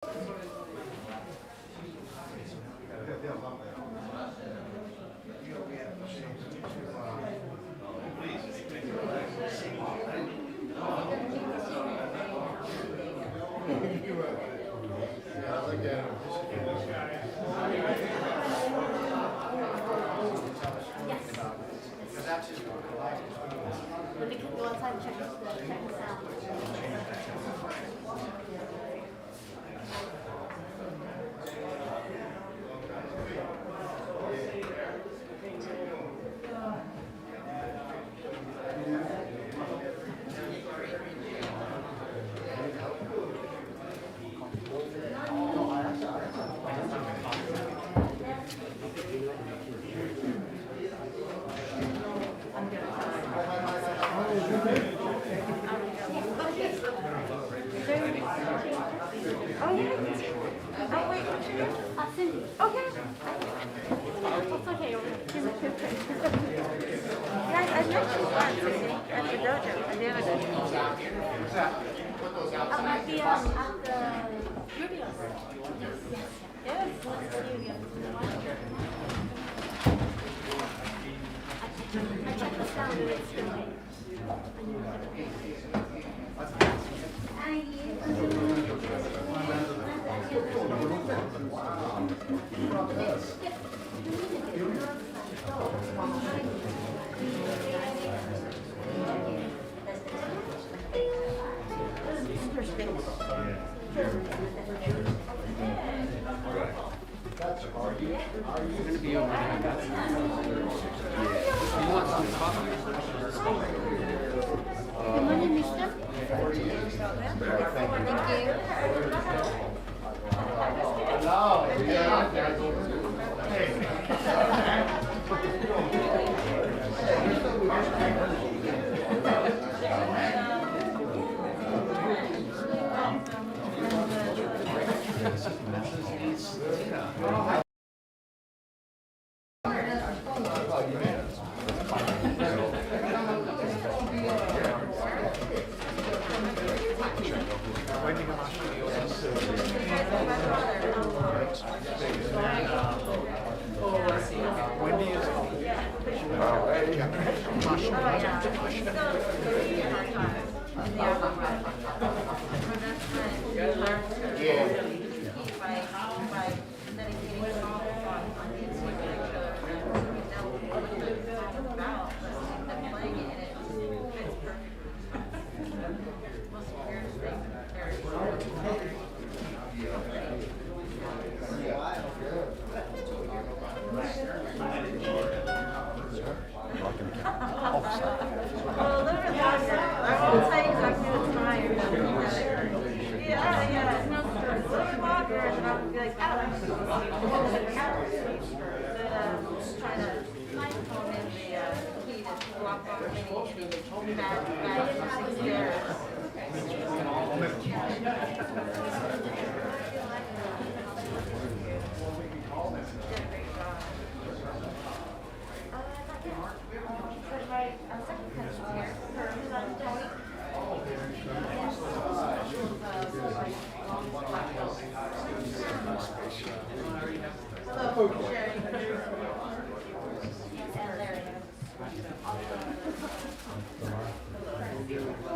We can go outside and check this out. Oh, yeah. Oh, wait. Cindy. Okay. It's okay. Guys, I met you once, Cindy, at the dojo. I never did. At the studios. Yes. I checked the sound and it's still there. Are you going to be over there? You want some coffee? Good morning, mister.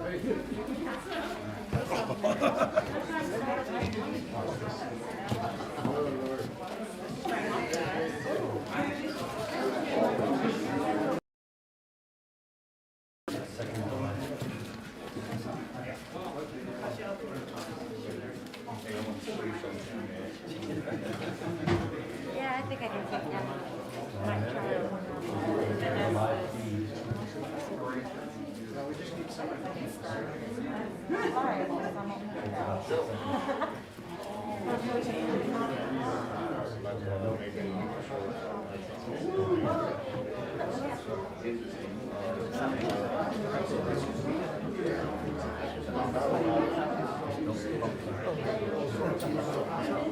Thank you. Yeah, I think I can take that. Might try it. We just need someone to get started.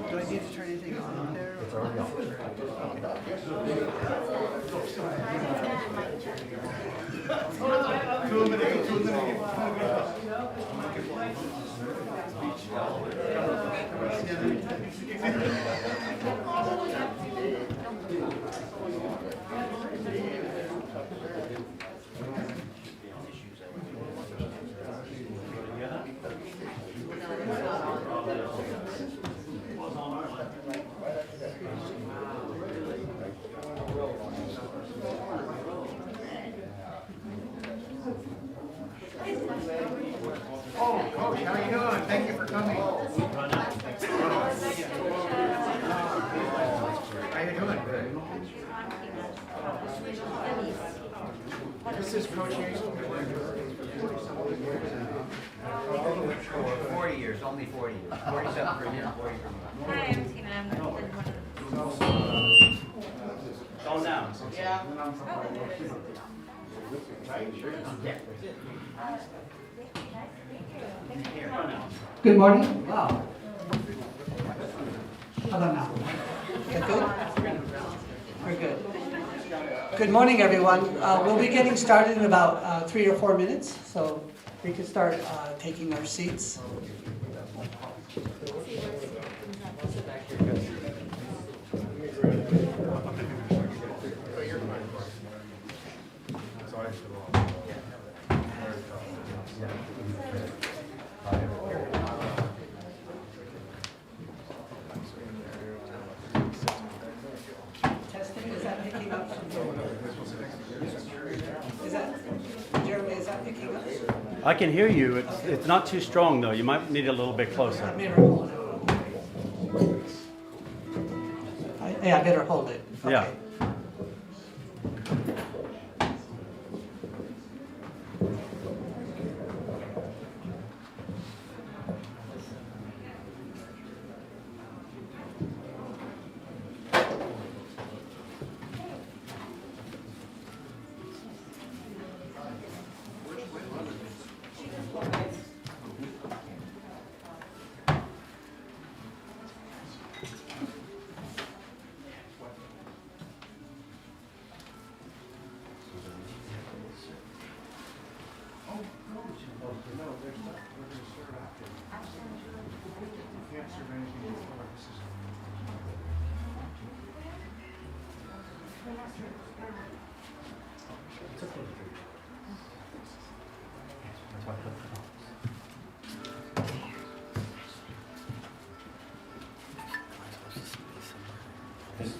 Do I need to turn anything on there? It's already on. Oh, Coach, how you doing? Thank you for coming. How you doing? Good. This is Coach Hayes. 40 years, only 40 years. 47 for him, 40 for me. Hi, I'm Tina. I'm one of the. Calm down. Yeah. Good morning. Wow. How about now? Is that good? We're good. Good morning, everyone. We'll be getting started in about 3 or 4 minutes, so we can start taking our seats. Testing, is that picking up? Is that, Jeremy, is that picking up? I can hear you. It's not too strong though. You might need a little bit closer. I better hold it. Yeah, I better hold it. Okay. Yeah.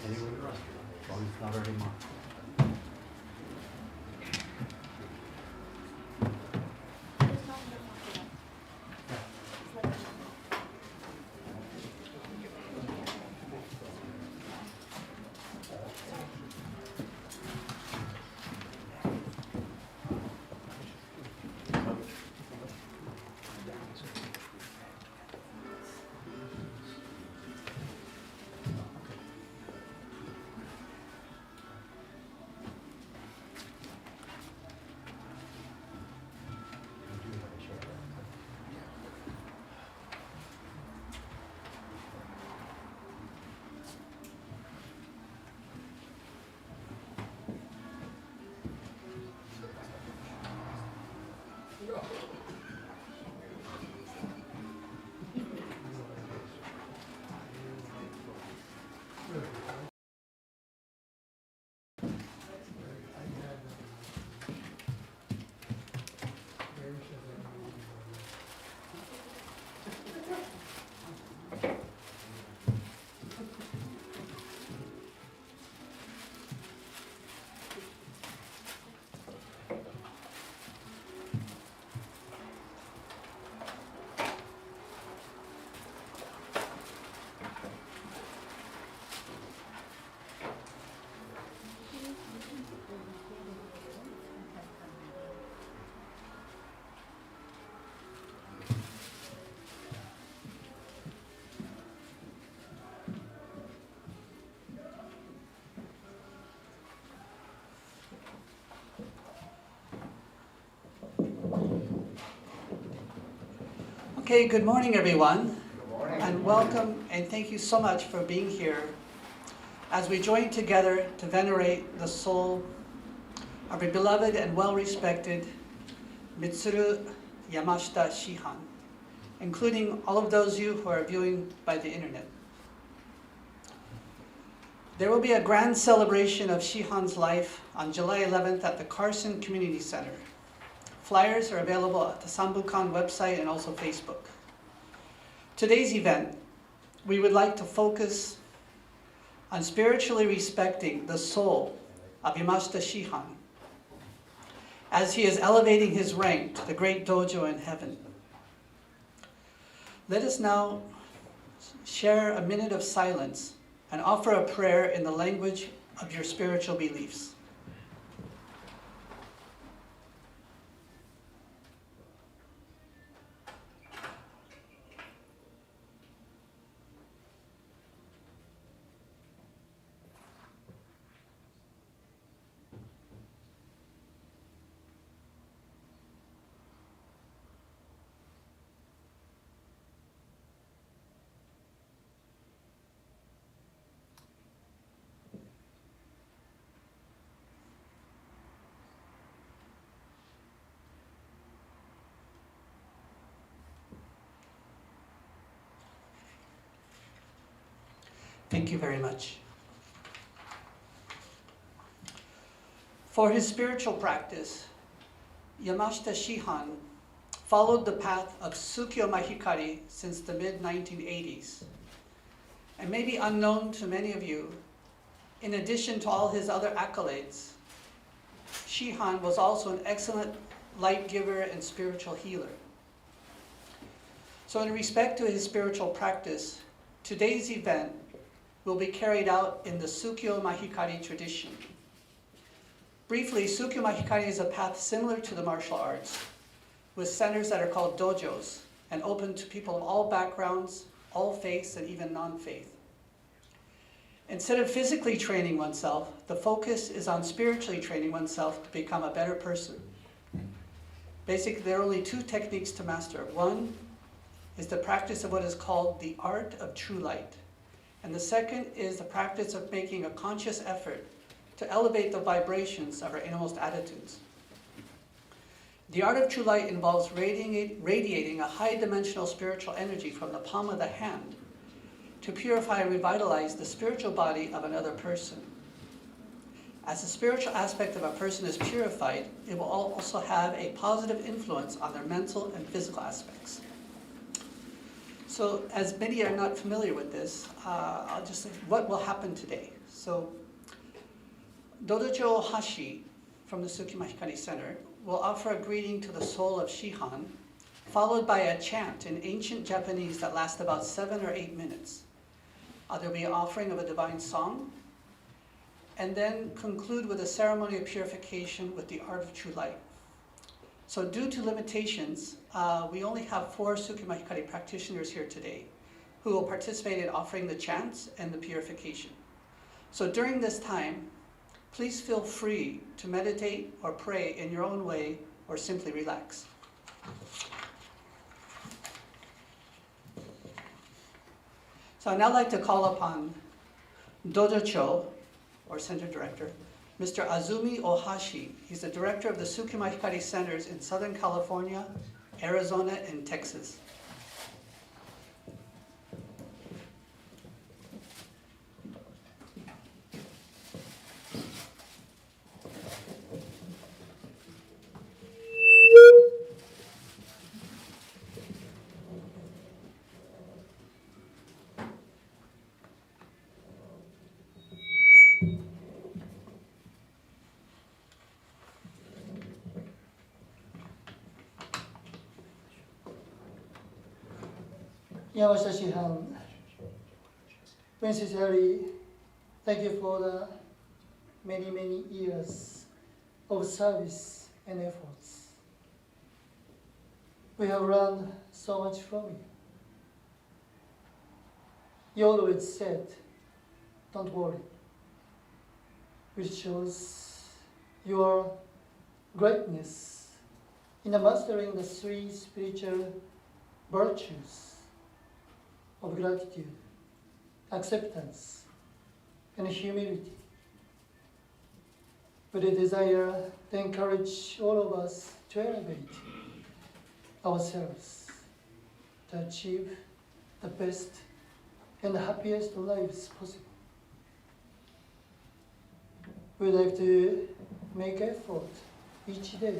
Anywhere, as long as it's not already marked. Okay, good morning, everyone. And welcome, and thank you so much for being here as we join together to venerate the soul of our beloved and well-respected Mitsuru Yamashita Shihan, including all of those of you who are viewing by the internet. There will be a grand celebration of Shihan's life on July 11th at the Carson Community Center. Flyers are available at the Sambukan website and also Facebook. Today's event, we would like to focus on spiritually respecting the soul of Yamashita Shihan as he is elevating his rank to the great dojo in heaven. Let us now share a minute of silence and offer a prayer in the language of your spiritual beliefs. Thank you very much. For his spiritual practice, Yamashita Shihan followed the path of Tsukyo Mahikari since the mid-1980s. And may be unknown to many of you, in addition to all his other accolades, Shihan was also an excellent light giver and spiritual healer. So in respect to his spiritual practice, today's event will be carried out in the Tsukyo Mahikari tradition. Briefly, Tsukyo Mahikari is a path similar to the martial arts, with centers that are called dojos and open to people of all backgrounds, all faiths, and even non-faith. Instead of physically training oneself, the focus is on spiritually training oneself to become a better person. Basically, there are only two techniques to master. One is the practice of what is called the art of true light. And the second is the practice of making a conscious effort to elevate the vibrations of our innermost attitudes. The art of true light involves radiating a high-dimensional spiritual energy from the palm of the hand to purify and revitalize the spiritual body of another person. As the spiritual aspect of a person is purified, it will also have a positive influence on their mental and physical aspects. So, as many are not familiar with this, I'll just say what will happen today. So, Dodojo Hashi from the Tsukyo Mahikari Center will offer a greeting to the soul of Shihan, followed by a chant in ancient Japanese that lasts about 7 or 8 minutes. There will be an offering of a divine song, and then conclude with a ceremony of purification with the art of true light. So due to limitations, we only have 4 Tsukyo Mahikari practitioners here today who will participate in offering the chants and the purification. So during this time, please feel free to meditate or pray in your own way or simply relax. So I'd now like to call upon Dodocho, or Center Director, Mr. Azumi Ohashi. He's the director of the Tsukyo Mahikari Centers in Southern California, Arizona, and Texas. Yamashita Shihan, sincerely, thank you for the many, many years of service and efforts. We have learned so much from you. You always said, don't worry, which shows your greatness in mastering the 3 spiritual virtues of gratitude, acceptance, and humility, with a desire to encourage all of us to elevate ourselves to achieve the best and happiest lives possible. We would like to make effort each day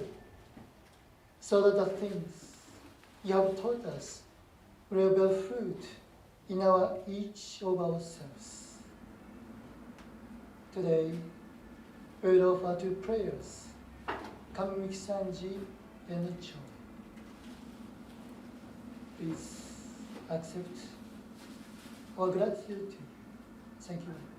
so that the things you have taught us will bear fruit in each of ourselves. Today, we will offer two prayers, Kamikisanji and Cho. Please accept our gratitude. Thank you very much.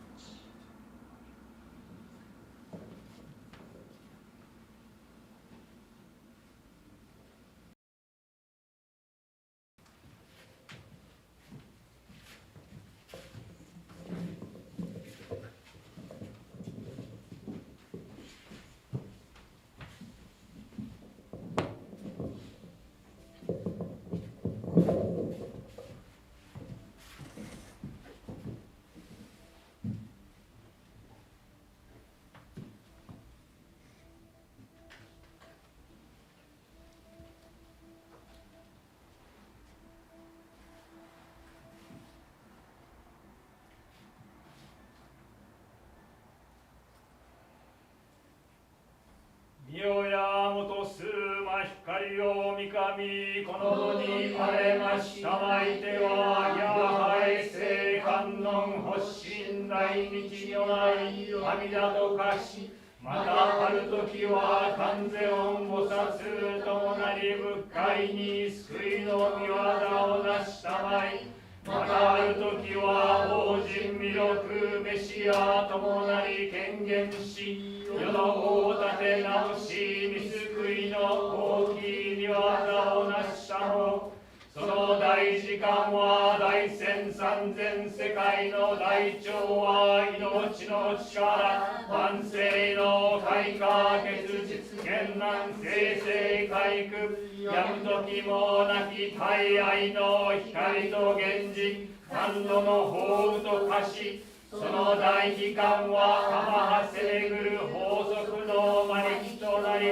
御代や元数魔光を三上この度にあれましたまいてはやはり聖観音発信大日如来阿弥陀と化しまたある時は観世音菩薩ともなり仏界に救いの御業をなしたまいまたある時は法人弥勒メシアともなり権限し世の大立て直し見救いの大きい御業をなしたのその大時間は大千三千世界の大腸は命の力万世の開花結実現難生成回復やむ時もなき大愛の光と現実感度の法雨と化しその大期間は浜はせ巡る法則の招きとなり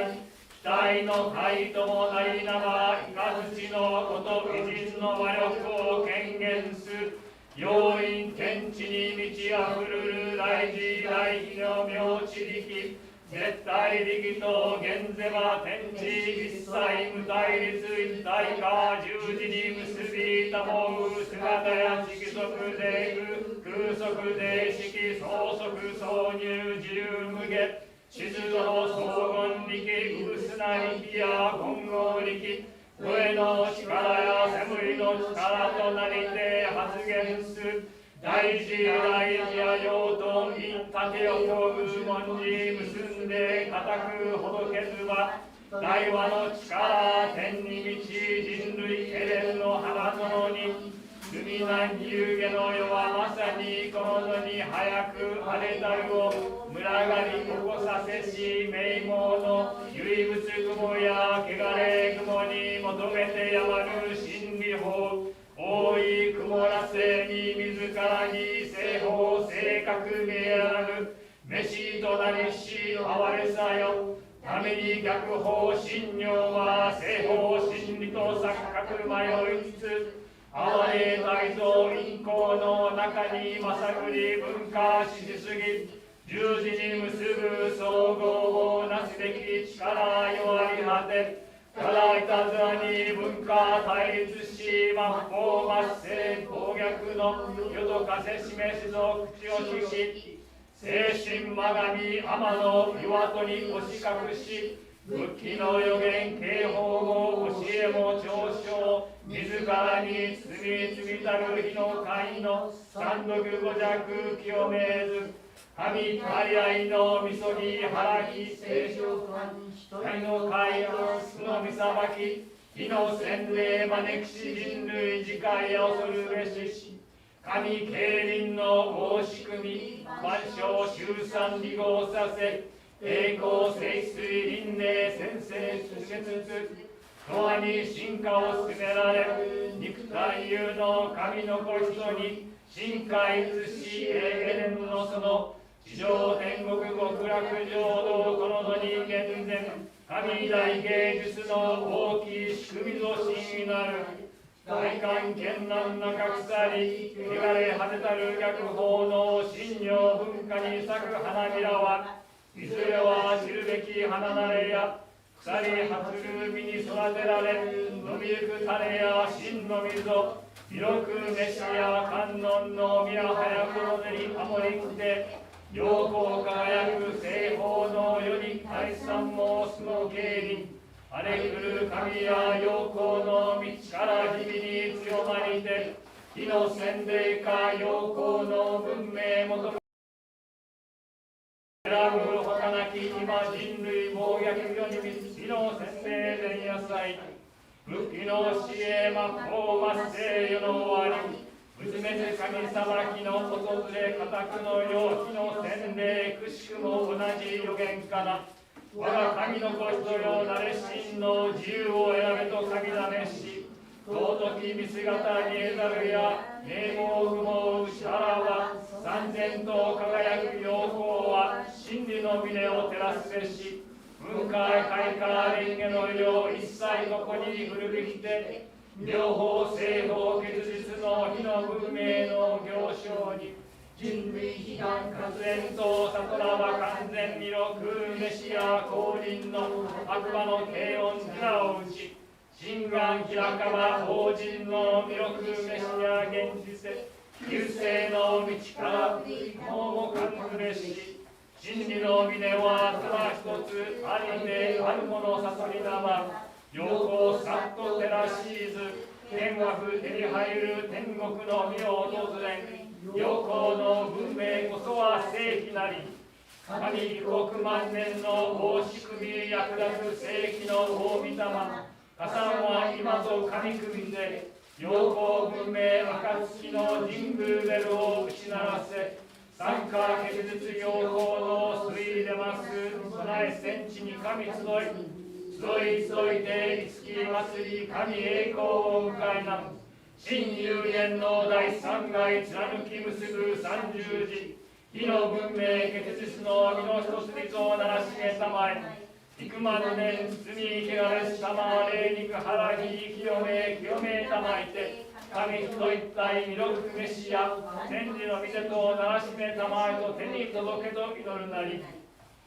期待の会ともなりながいかずちのこと偉人の魔力を権限す要因天地に満ち溢るる大事大悲の妙知力絶対力と現世は天地一切無対立一体化十字に結び保う姿や色即税空即税式相即挿入自由無限地図の荘厳力薄な力や混合力声の力やセムリの力となりて発言す大事大事や用と陰竹を工具文字結んで固くほどけずば大和の力天に満ち人類エレンの花園に罪な遊戯の世はまさにこの世に早く荒れたるを群がり起こさせし名門の唯物雲や汚れ雲に求めてやまる真理法大い曇らせに自らに正法正確見えらぬ飯となりし哀れさよために逆法信尿は正法真理と錯覚迷いつつ哀れ大蔵陰行の中にまさぐり分化しすぎ十字に結ぶ総合をなすべき力弱り果てただいたずらに文化対立し末法末世暴虐の世と化せ示しぞ口をしし精神まがみ天の岩戸に押し隠し仏器の予言警報も教えも嘲笑自らに罪たる日の会の三毒五弱清めず神大愛のみそぎ腹き聖書神の会の巣の見さばき火の洗礼招きし人類自戒恐るべし神競輪の大仕組み万象周産離合させ栄光聖水輪廻先生進めつつ永遠に進化を進められ肉体有の神の子人に進化いつし永遠のその地上天国極楽浄土この度に厳然神大芸術の大きい仕組みと真意なる外観絢爛なか鎖、汚れ果てたる逆法の神妙文化に咲く花びらは、いずれは知るべき花なれや、腐り果つる実に育てられ、伸びゆく種や真の溝、広く飯や観音の宮早くろぜに守りきて、陽光輝く西方の世に解散もその経理、荒れ来る神や陽光の道から日々に強まりて、火の洗礼か陽光の文明求め、選ぶ他なき今人類暴虐世に満ち火の洗礼前夜祭、仏器の死へ末法末世世の終わり、うずめず神裁きの訪れ、固くの陽気の洗礼、くしくも同じ予言から、我が神の子人よなれ真の自由を選べと神試し、尊き見姿見えざるや、名門不毛うしはらは、三千と輝く陽光は、真理の峰を照らすべし、雲海開花蓮華の量、一切ここに古びきて、両方西方結実の日の文明の行商に、人類悲願活然と悟らば完全弥勒飯や降臨の悪魔の低音寺を打ち、心願開かば法人の弥勒飯や現実で旧世の道からもも感ずべし、真理の峰はただ一つありであるもの悟りなば、陽光さっと照らしず天幕手に入る天国の身を訪れ、陽光の文明こそは正義なり、神一億万年の大仕組み役立つ世紀の大御霊、加算は今ぞ神首で、陽光文明暁の神宮ベルを打ち鳴らせ、参加結実陽光の水出ます備え戦地に神集いていつき祭り神栄光を迎えなむ、真有限の第三階貫き結ぶ三十字、火の文明結実の身の一つ水を鳴らしめたまえ、幾万年包み汚れしたま霊肉腹ひ清めたまいて、神と一体弥勒飯や天理の店と鳴らしめたまえと手に届けと祈るなり、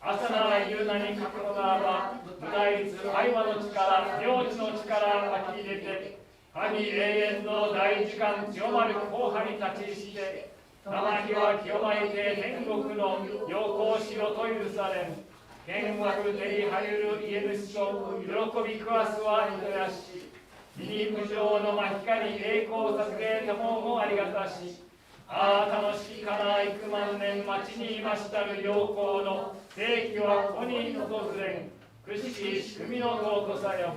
朝な夕なに書くのならば、無対立愛和の力領地の力がき入れて、神永遠の大時間強まる後派に立ちして生火は清まれて天国の陽光しろと許されん、天幕照りはゆる家主と喜び食わすは人やし、二人無常の真光栄光さげたももありがたし、ああ楽しきかな幾万年待ちにいましたる陽光の世紀はここに訪れん、くしき仕組みの尊さよ、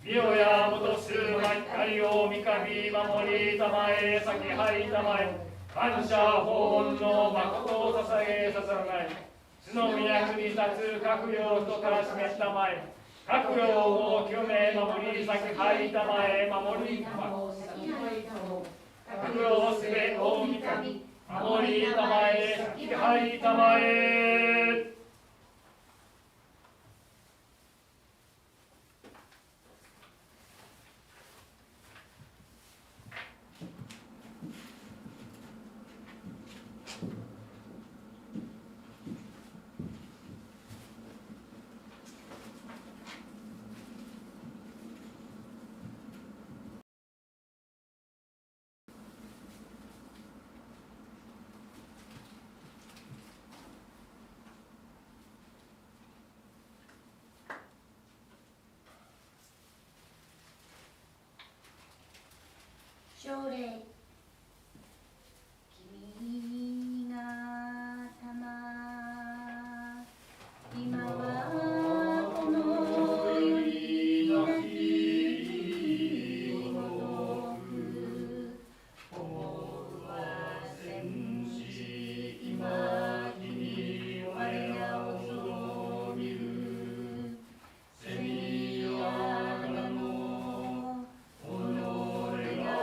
美代や元数真光を三上守りたまえ先入たまえ、感謝訪問の誠を捧げささがえ、津の都に立つ各領とたらしめたまえ、各領を清め守り先入たまえ守りたまえ、各領すべ大神守りたまえ先入たまえ。奨励、君がたま今はこの世になきごとく、僕は戦士今君我らを望みる、セミや花の己が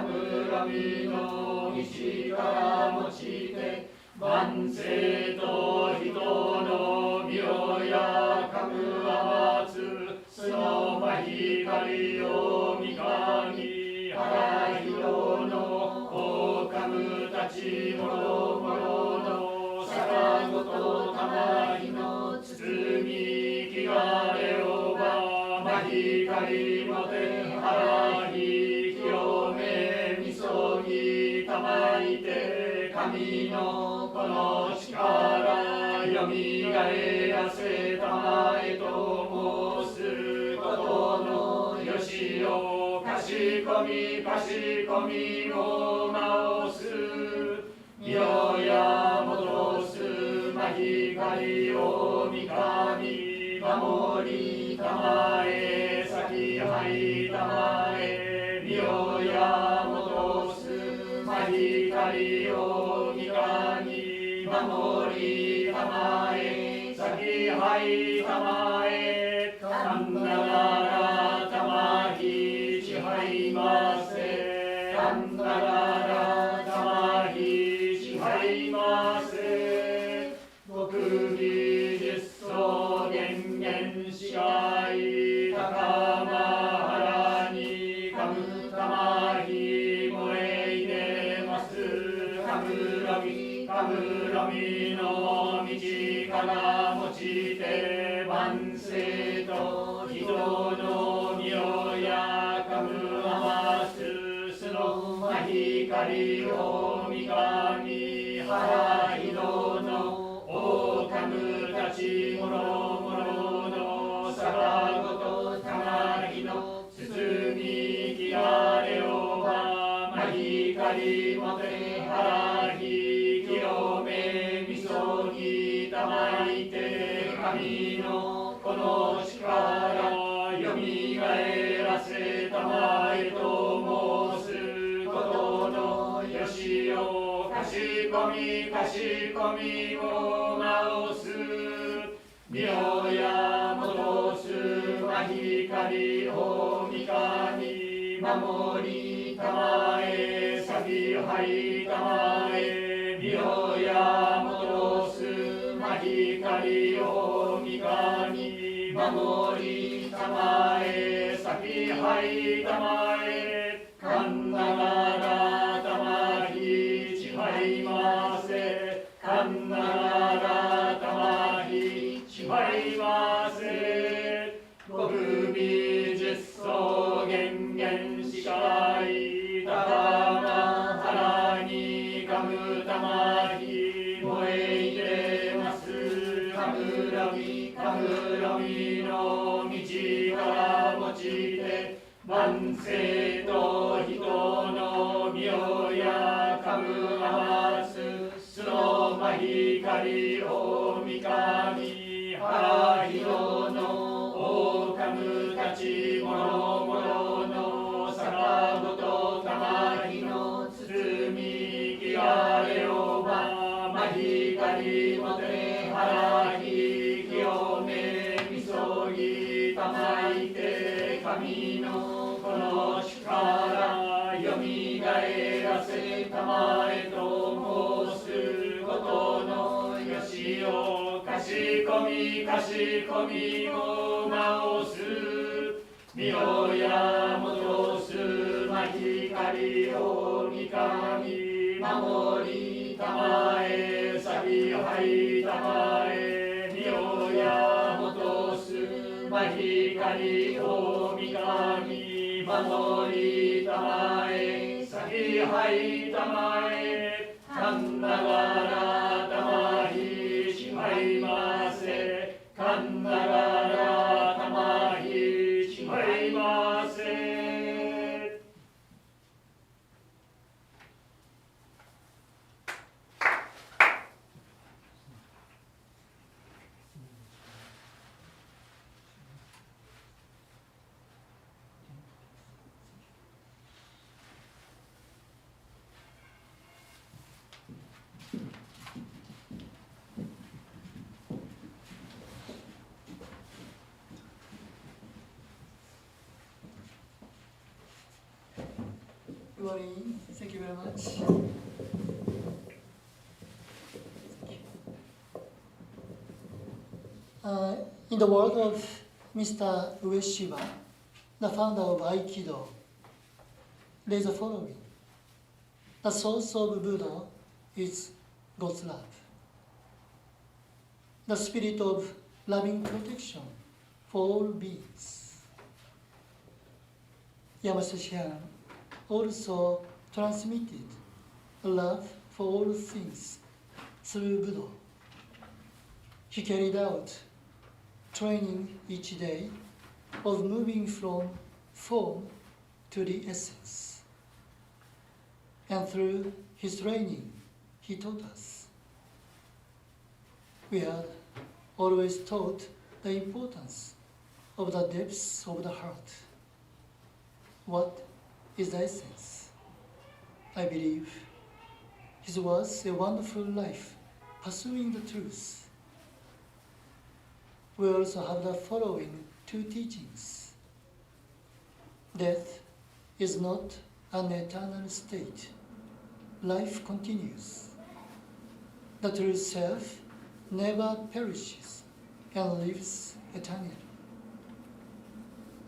神の道から用いて万世と人の身をやかむあまつそのま光を御神原広の狼たちもろもろの皿ごと玉の包みきがれおばま光もて原ひ清めみそぎたまいて神のこの力よみがえらせたまえと申すことのよしをかしこみを直す身をや戻すま光を御神守りたまえ先はいたまえ身をや戻すま光を御神守りたまえ先はいたまえ神ならたまひちはいませ神ならたまひちはいませ極美実相厳厳視界高間原にかむたまひ燃え入れますかむろみの道から用いて万世と人の身をやかむあますそのま光を御神原広の狼たちもろもろの皿ごと玉ひの包みきがれおばま光もて原ひ清めみそぎたまいて神のこの力よみがえらせたまえと申すことのよしをかしこみを直す身をや戻すま光を御神守りたまえ先はいたまえ身をや戻すま光を御神守りたまえ先はいたまえ神ならたまひちはいませ神ならたまひちはいませ極美実相厳厳視界高間原にかむたまひ燃え入れますかむろみの道から用いて万世と人の身をやかむあますそのま光を御神原広の狼たちもろもろの皿ごと玉ひの包みきがれおばま光もて原ひ清めみそぎたまいて神のこの力よみがえらせたまえと申すことのよしをかしこみを直す身をや戻すま光を御神守りたまえ先はいたまえ身をや戻すま光を御神守りたまえ先はいたまえ神ならたまひちはいませ神ならたまひちはいませ morning. Thank you very much. In the word of Mr. Ueshiba, the founder of Aikido, there is the following. The source of Buddha is God's love. The spirit of loving protection for all beings. Yamashita Shihan also transmitted love for all things through Buddha. He carried out training each day of moving from form to the essence. And through his training, he taught us. We had always taught the importance of the depths of the heart. What is the essence? I believe his was a wonderful life pursuing the truth. We also have the following two teachings. Death is not an eternal state. Life continues. The true self never perishes and lives eternally.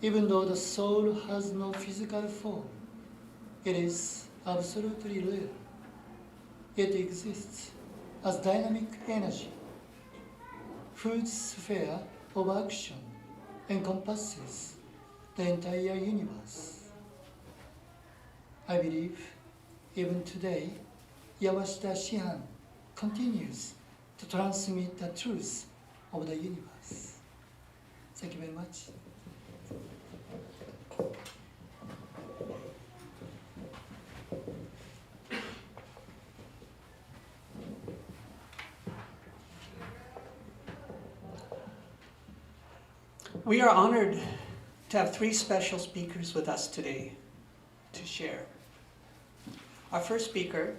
Even though the soul has no physical form, it is absolutely real. It exists as dynamic energy, whose sphere of action encompasses the entire universe. I believe even today, Yamashita Shihan continues to transmit the truth of the universe. Thank you very much. We are honored to have three special speakers with us today to share. Our first speaker,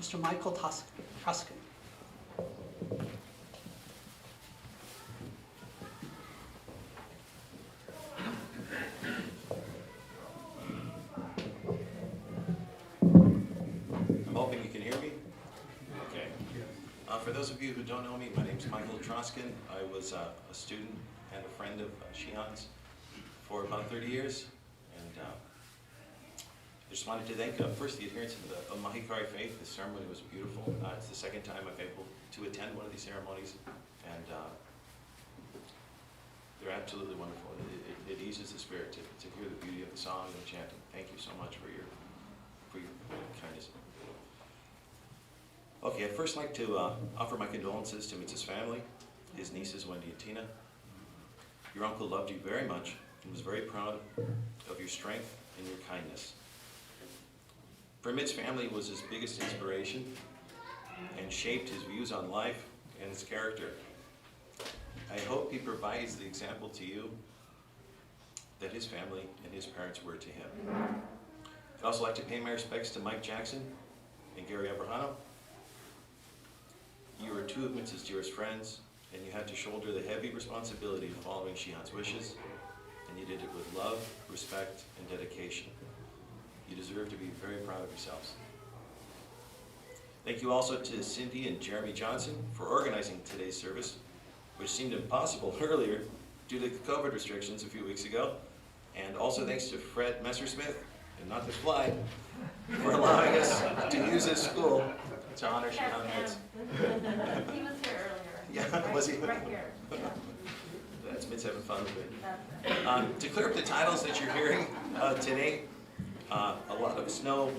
Mr. Michael Troskin. I'm hoping you can hear me. Okay. For those of you who don't know me, my name is Michael Troskin. I was a student and a friend of Shihan's for about 30 years. And I just wanted to thank first the adherents of the Mahikari faith. The ceremony was beautiful. It's the second time I've been able to attend one of these ceremonies. And they're absolutely wonderful. It eases the spirit to hear the beauty of the song and chanting. Thank you so much for your kindness. Okay, I'd first like to offer my condolences to Mitz's family, his nieces Wendy and Tina. Your uncle loved you very much and was very proud of your strength and your kindness. For Mitz's family was his biggest inspiration and shaped his views on life and his character. I hope he provides the example to you that his family and his parents were to him. I'd also like to pay my respects to Mike Jackson and Gary Abrahano. You were two of Mitz's dearest friends, and you had to shoulder the heavy responsibility of following Shihan's wishes, and you did it with love, respect, and dedication. You deserve to be very proud of yourselves. Thank you also to Cindy and Jeremy Johnson for organizing today's service, which seemed impossible earlier due to the COVID restrictions a few weeks ago. And also thanks to Fred Messersmith, and not to fly, for allowing us to use his school to honor Shihan Mitz. He was here earlier. Yeah, was he? Right here. That's Mitz having fun with it. To clear up the titles that you're hearing today, a lot of us know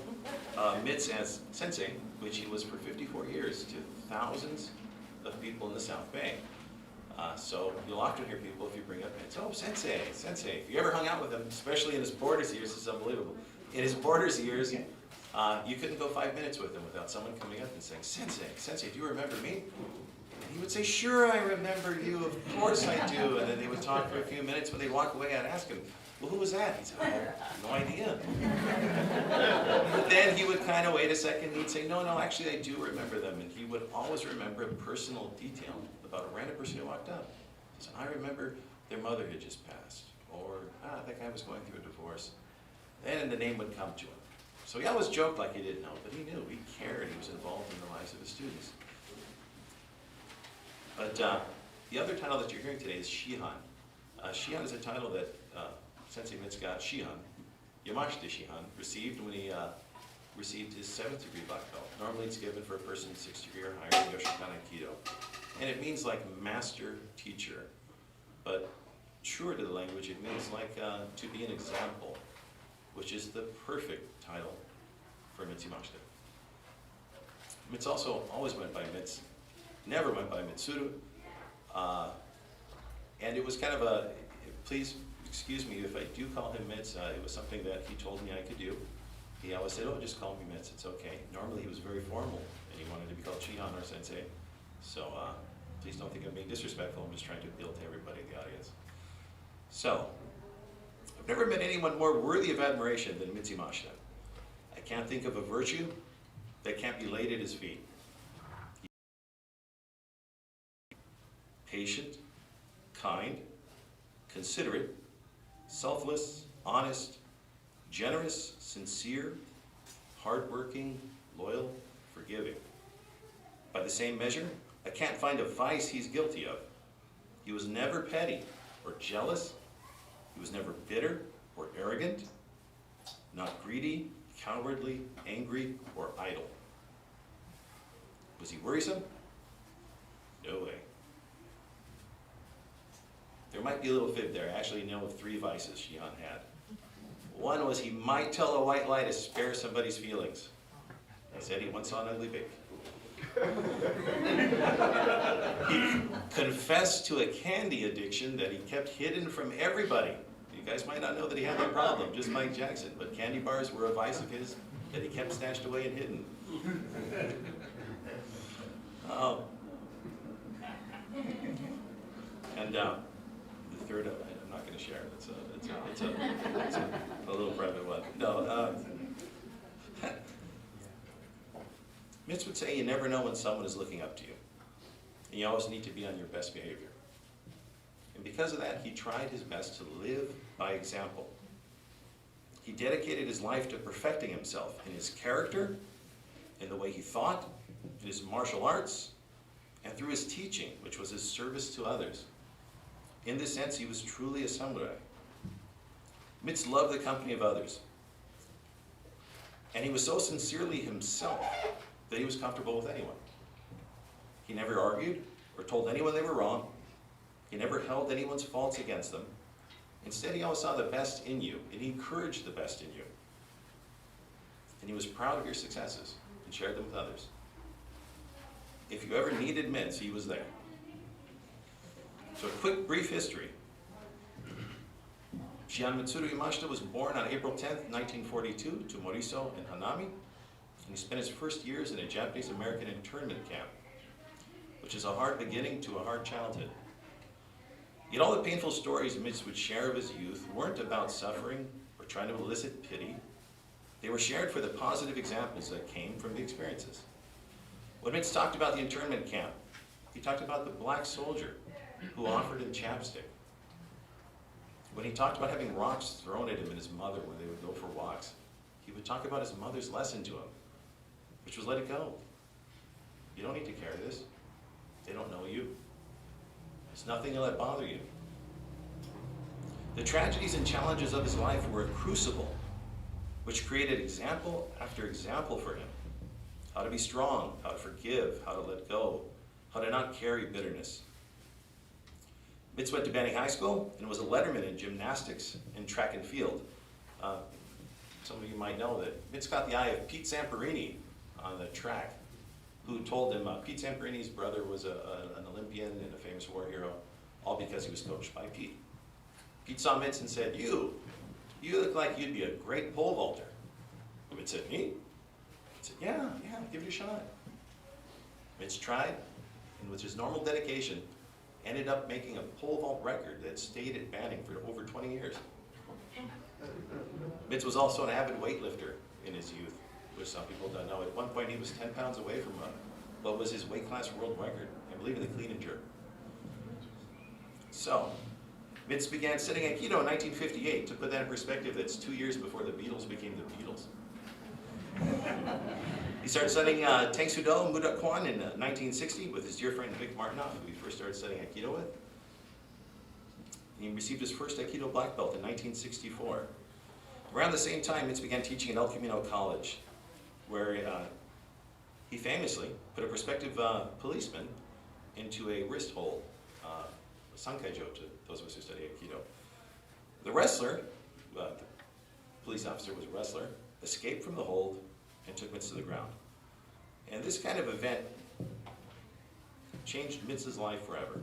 Mitz as Sensei, which he was for 54 years to thousands of people in the South Bay. So you'll often hear people, if you bring up Mitz, oh, Sensei, Sensei. If you ever hung out with him, especially in his Borders years, this is unbelievable. In his Borders years, you couldn't go 5 minutes with him without someone coming up and saying, Sensei, Sensei, do you remember me? And he would say, sure, I remember you, of course I do. And then they would talk for a few minutes. When they'd walk away, I'd ask him, well, who was that? He'd say, I have no idea. But then he would kind of wait a second, he'd say, no, actually I do remember them. And he would always remember a personal detail about a random person who walked up. He said, I remember their mother had just passed. Or, that guy was going through a divorce. Then the name would come to him. So he always joked like he didn't know, but he knew, he cared, he was involved in the lives of his students. But the other title that you're hearing today is Shihan. Shihan is a title that Sensei Mitz got, Shihan, Yamashita Shihan, received when he received his 7th degree black belt. Normally it's given for a person 6th degree or higher in Yoshikan Aikido. And it means like master teacher. But truer to the language, it means like to be an example, which is the perfect title for Mitz Yamashita. Mitz also always went by Mitz, never went by Mitsuru. And it was kind of a, please excuse me if I do call him Mitz, it was something that he told me I could do. He always said, oh, just call me Mitz, it's okay. Normally he was very formal, and he wanted to be called Shihan or Sensei. So please don't think I'm being disrespectful, I'm just trying to appeal to everybody in the audience. So, I've never met anyone more worthy of admiration than Mitz Yamashita. I can't think of a virtue that can't be laid at his feet. Patient, kind, considerate, selfless, honest, generous, sincere, hardworking, loyal, forgiving. By the same measure, I can't find a vice he's guilty of. He was never petty or jealous. He was never bitter or arrogant, not greedy, cowardly, angry, or idle. Was he worrisome? No way. There might be a little fib there. I actually know of 3 vices Shihan had. One was he might tell a white lie to spare somebody's feelings. He said he once saw an ugly pig. He confessed to a candy addiction that he kept hidden from everybody. You guys might not know that he had that problem, just Mike Jackson, but candy bars were a vice of his that he kept stashed away and hidden. And the third, I'm not going to share. It's a little private one. No. Mitz would say you never know when someone is looking up to you. And you always need to be on your best behavior. And because of that, he tried his best to live by example. He dedicated his life to perfecting himself in his character, in the way he thought, in his martial arts, and through his teaching, which was his service to others. In this sense, he was truly a samurai. Mitz loved the company of others. And he was so sincerely himself that he was comfortable with anyone. He never argued or told anyone they were wrong. He never held anyone's faults against them. Instead, he always saw the best in you, and he encouraged the best in you. And he was proud of your successes and shared them with others. If you ever needed Mitz, he was there. So a quick, brief history. Shihan Mitsuru Yamashita was born on April 10th, 1942 to Moriso in Hanami, and he spent his first years in a Japanese-American internment camp, which is a hard beginning to a hard childhood. Yet all the painful stories Mitz would share of his youth weren't about suffering or trying to elicit pity. They were shared for the positive examples that came from the experiences. When Mitz talked about the internment camp, he talked about the black soldier who offered him chapstick. When he talked about having rocks thrown at him and his mother when they would go for walks, he would talk about his mother's lesson to him, which was let it go. You don't need to carry this. They don't know you. There's nothing to let bother you. The tragedies and challenges of his life were a crucible, which created example after example for him. How to be strong, how to forgive, how to let go, how to not carry bitterness. Mitz went to Banning High School and was a letterman in gymnastics and track and field. Some of you might know that Mitz got the eye of Pete Zamperini on the track, who told him Pete Zamperini's brother was an Olympian and a famous war hero, all because he was coached by Pete. Pete saw Mitz and said, you look like you'd be a great pole vaulter. And Mitz said, me? He said, yeah, give it a shot. Mitz tried, and with his normal dedication, ended up making a pole vault record that stayed at Banning for over 20 years. Mitz was also an avid weightlifter in his youth, which some people don't know. At one point, he was 10 pounds away from what was his weight class world record, I believe in the clean and jerk. So, Mitz began studying Aikido in 1958. To put that in perspective, that's 2 years before the Beatles became the Beatles. He started studying Tang Soo Do, Mudok Kwan in 1960 with his dear friend Vic Martinoff, who he first started studying Aikido with. He received his first Aikido black belt in 1964. Around the same time, Mitz began teaching at El Camino College, where he famously put a prospective policeman into a wrist hold, a sankaijo to those of us who study Aikido. The wrestler, the police officer was a wrestler, escaped from the hold and took Mitz to the ground. And this kind of event changed Mitz's life forever.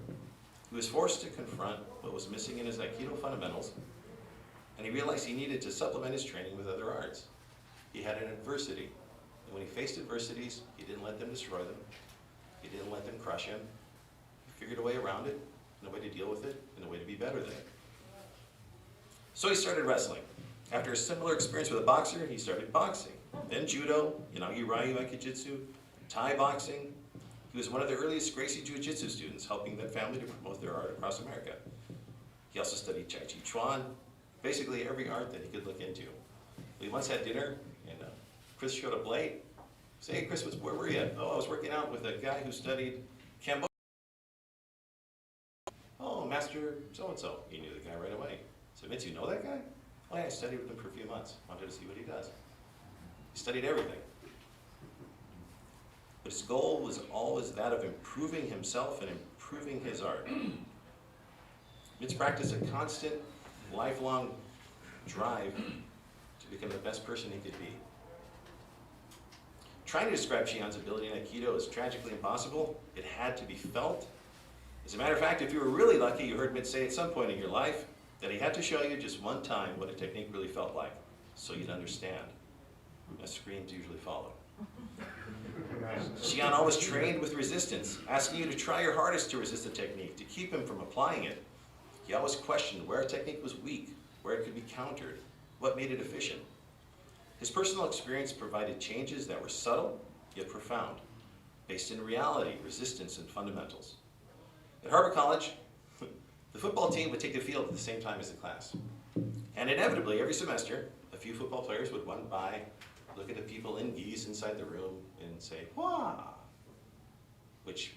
He was forced to confront what was missing in his Aikido fundamentals, and he realized he needed to supplement his training with other arts. He had an adversity, and when he faced adversities, he didn't let them destroy them. He didn't let them crush him. He figured a way around it, and a way to deal with it, and a way to be better than it. So he started wrestling. After a similar experience with a boxer, he started boxing. Then judo, Yanagi Ryu Aikijitsu, Thai boxing. He was one of the earliest Gracie Jiu-Jitsu students, helping that family to promote their art across America. He also studied Tai Chi Chuan, basically every art that he could look into. We once had dinner, and Chris showed up late. Say, hey Chris, where were you? Oh, I was working out with a guy who studied Cambodia. Oh, Master so-and-so. He knew the guy right away. So, Mitz, you know that guy? Oh yeah, I studied with him for a few months. Wanted to see what he does. He studied everything. But his goal was always that of improving himself and improving his art. Mitz practiced a constant, lifelong drive to become the best person he could be. Trying to describe Shihan's ability in Aikido is tragically impossible. It had to be felt. As a matter of fact, if you were really lucky, you heard Mitz say at some point in your life that he had to show you just one time what a technique really felt like, so you'd understand. As screams usually follow. Shihan always trained with resistance, asking you to try your hardest to resist a technique, to keep him from applying it. He always questioned where a technique was weak, where it could be countered, what made it efficient. His personal experience provided changes that were subtle, yet profound, based in reality, resistance, and fundamentals. At Harbor College, the football team would take the field at the same time as the class. And inevitably, every semester, a few football players would run by, look at the people in gis inside the room, and say, "Wah!" which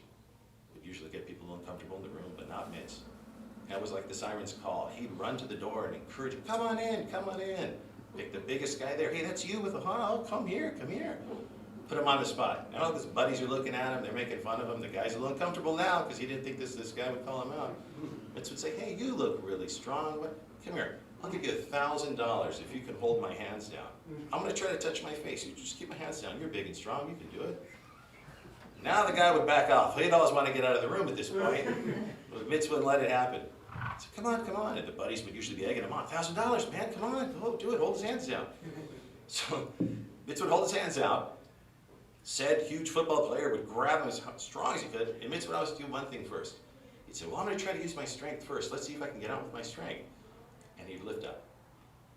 would usually get people uncomfortable in the room, but not Mitz. That was like the siren's call. He'd run to the door and encourage him, come on in, come on in. Pick the biggest guy there. Hey, that's you with the, oh, come here, come here. Put him on the spot. Now his buddies are looking at him, they're making fun of him. The guy's a little uncomfortable now because he didn't think this guy would call him out. Mitz would say, hey, you look really strong. Come here. I'll give you $1,000 if you can hold my hands down. I'm going to try to touch my face. You just keep my hands down. You're big and strong. You can do it. Now the guy would back off. He'd always want to get out of the room at this point. But Mitz wouldn't let it happen. So come on, come on. And the buddies would usually be egging him on. $1,000, man. Come on. Oh, do it. Hold his hands down. So Mitz would hold his hands out. Said huge football player would grab him as strong as he could. And Mitz would always do one thing first. He'd say, well, I'm going to try to use my strength first. Let's see if I can get out with my strength. And he'd lift up.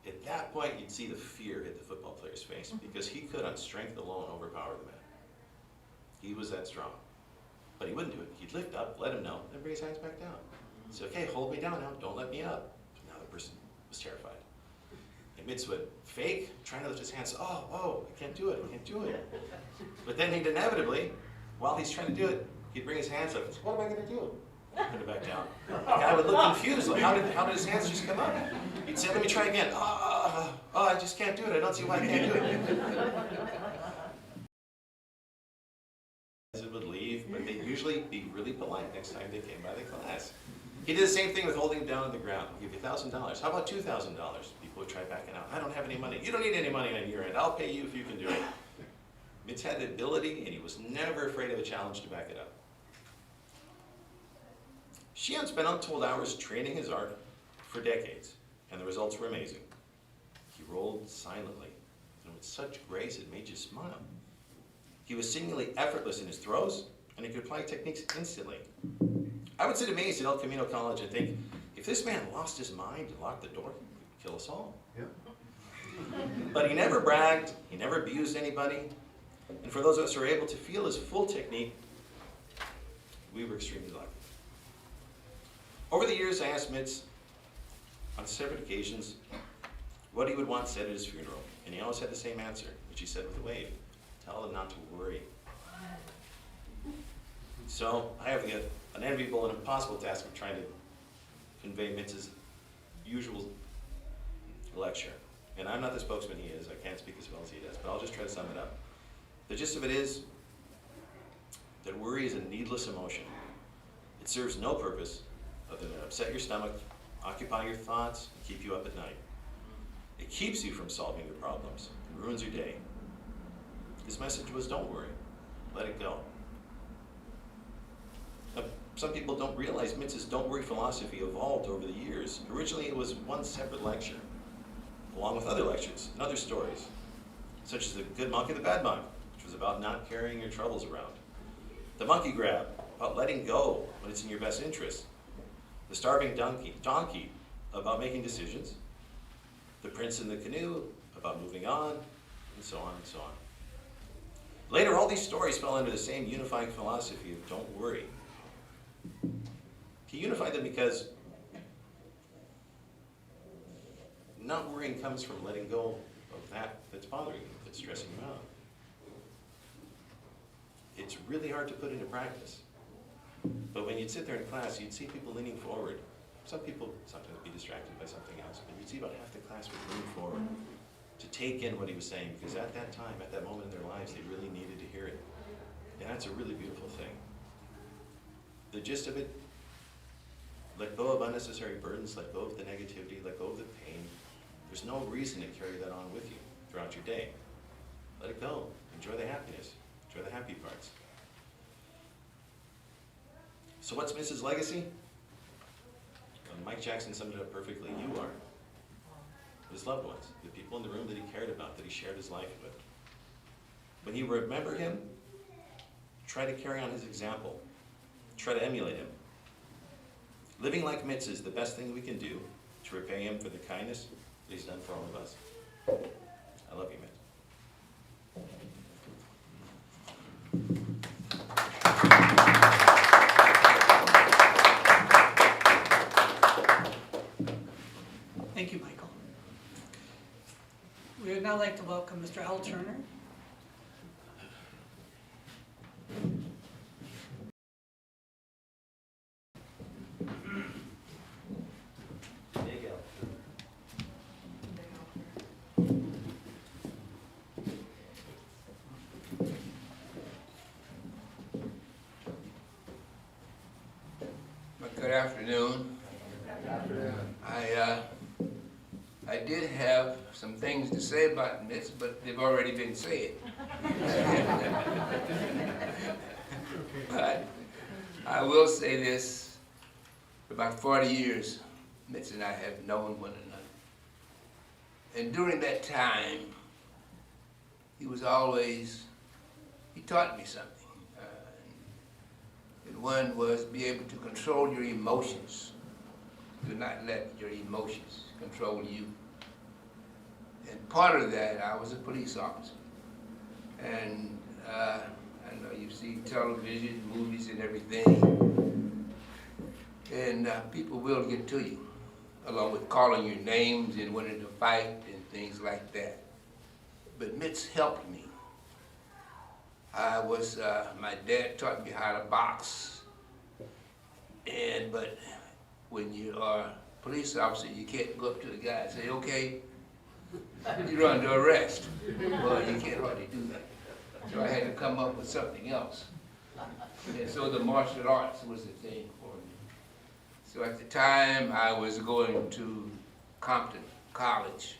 At that point, you'd see the fear hit the football player's face because he could, on strength alone, overpower the man. He was that strong. But he wouldn't do it. He'd lift up, let him know, then bring his hands back down. He'd say, okay, hold me down now. Don't let me up. Now the person was terrified. And Mitz would fake, trying to lift his hands. Oh, I can't do it, I can't do it. But then he'd inevitably, while he's trying to do it, he'd bring his hands up. What am I going to do? Put it back down. The guy would look confused, like, how did his hands just come up? He'd say, let me try again. I just can't do it. I don't see why I can't do it. It would leave, but they'd usually be really polite next time they came by the class. He did the same thing with holding him down on the ground. I'll give you $1,000. How about $2,000? People would try backing out. I don't have any money. You don't need any money on your end. I'll pay you if you can do it. Mitz had the ability, and he was never afraid of a challenge to back it up. Shihan spent untold hours training his art for decades, and the results were amazing. He rolled silently, and with such grace it made you smile. He was seemingly effortless in his throws, and he could apply techniques instantly. I would sit amazed at El Camino College and think, if this man lost his mind and locked the door, he could kill us all. Yeah. But he never bragged, he never abused anybody, and for those of us who were able to feel his full technique, we were extremely lucky. Over the years, I asked Mitz on separate occasions what he would want said at his funeral, And he always had the same answer, which he said with a wave. Tell them not to worry. So I have the unenviable and impossible task of trying to convey Mitz's usual lecture. And I'm not the spokesman he is. I can't speak as well as he does, but I'll just try to sum it up. The gist of it is that worry is a needless emotion. It serves no purpose other than to upset your stomach, occupy your thoughts, and keep you up at night. It keeps you from solving your problems and ruins your day. His message was, don't worry, let it go. Now, some people don't realize Mitz's don't worry philosophy evolved over the years. Originally it was one separate lecture, along with other lectures and other stories, such as the good monk and the bad monk, which was about not carrying your troubles around. The monkey grab, about letting go when it's in your best interest. The starving donkey, about making decisions. The prince in the canoe, about moving on, and so on and so on. Later, all these stories fell under the same unifying philosophy of don't worry. He unified them because not worrying comes from letting go of that's bothering you, that's stressing you out. It's really hard to put into practice. But when you'd sit there in class, you'd see people leaning forward. Some people sometimes be distracted by something else, but you'd see about half the class would lean forward to take in what he was saying, because at that time, at that moment in their lives, they really needed to hear it. And that's a really beautiful thing. The gist of it, let go of unnecessary burdens, let go of the negativity, let go of the pain. There's no reason to carry that on with you throughout your day. Let it go. Enjoy the happiness. Enjoy the happy parts. So what's Mrs. legacy? Well, Mike Jackson summed it up perfectly. You are. His loved ones, the people in the room that he cared about, that he shared his life with. When you remember him, try to carry on his example. Try to emulate him. Living like Mitz is the best thing we can do to repay him for the kindness that he's done for all of us. I love you, Mitz. Thank you, Michael. We would now like to welcome Mr. Al Turner. Good afternoon. I did have some things to say about this, but they've already been said. But I will say this, for about 40 years, Mitz and I have known one another. And during that time, he taught me something. And one was be able to control your emotions. Do not let your emotions control you. And part of that, I was a police officer. And I know you've seen television, movies and everything. And people will get to you, along with calling your names and wanting to fight and things like that. But Mitz helped me. My dad taught me how to box. But when you are a police officer, you can't go up to the guy and say, okay, you're under arrest. Well, you can't hardly do that. So I had to come up with something else. And so the martial arts was the thing for me. So at the time, I was going to Compton College.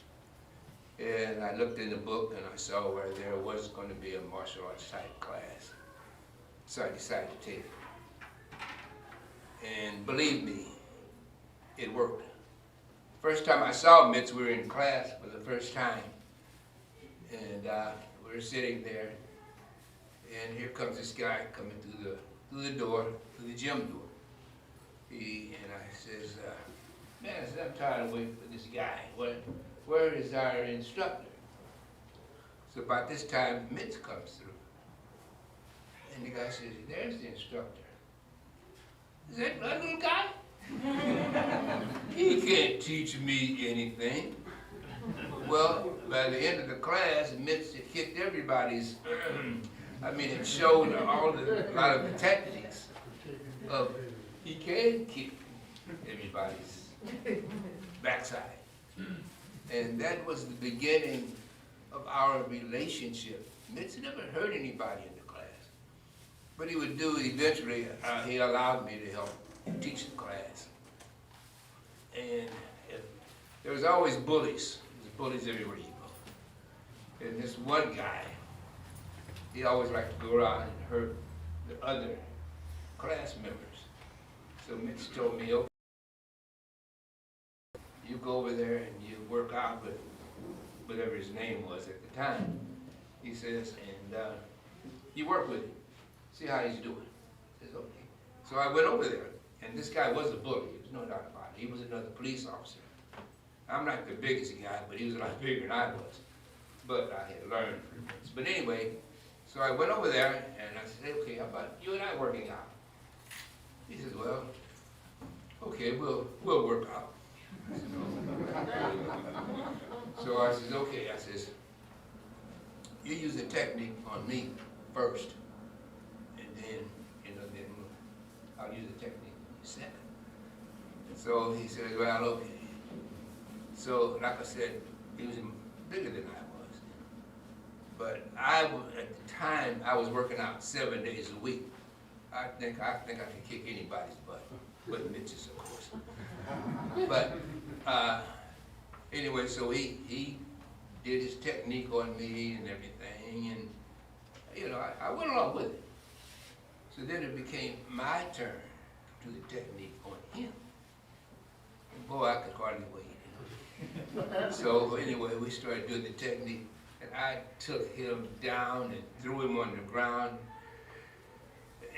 And I looked in the book and I saw where there was going to be a martial arts type class. So I decided to take it. And believe me, it worked. First time I saw Mitz, we were in class for the first time. And we were sitting there, and here comes this guy coming through the door, through the gym door. And I says, man, I said, I'm tired of waiting for this guy. Where is our instructor? So about this time, Mitz comes through. And the guy says, there's the instructor. Is that little guy? He can't teach me anything. Well, by the end of the class, Mitch had kicked everybody's, I mean, it showed a lot of the tactics of he can kick everybody's backside. And that was the beginning of our relationship. Mitch never hurt anybody in the class. But he would do eventually, he allowed me to help teach the class. And there was always bullies. There's bullies everywhere you go. And this one guy, he always liked to go around and hurt the other class members. So Mitch told me, okay, you go over there and you work out with whatever his name was at the time. He says, and you work with him, see how he's doing. I says, okay. So I went over there, and this guy was a bully, there's no doubt about it. He was another police officer. I'm not the biggest guy, but he was a lot bigger than I was. But I had learned. But anyway, so I went over there, and I said, okay, how about you and I working out? He says, well, okay, we'll work out. So I says, okay, I says, you use the technique on me first, and then, then I'll use the technique on you second. And so he says, well, okay. So, like I said, he was bigger than I was. But at the time, I was working out 7 days a week. I think I could kick anybody's butt, but Mitch's, of course. But anyway, so he did his technique on me and everything, and I went along with it. So then it became my turn to do the technique on him. And boy, I could hardly wait. So anyway, we started doing the technique, and I took him down and threw him on the ground.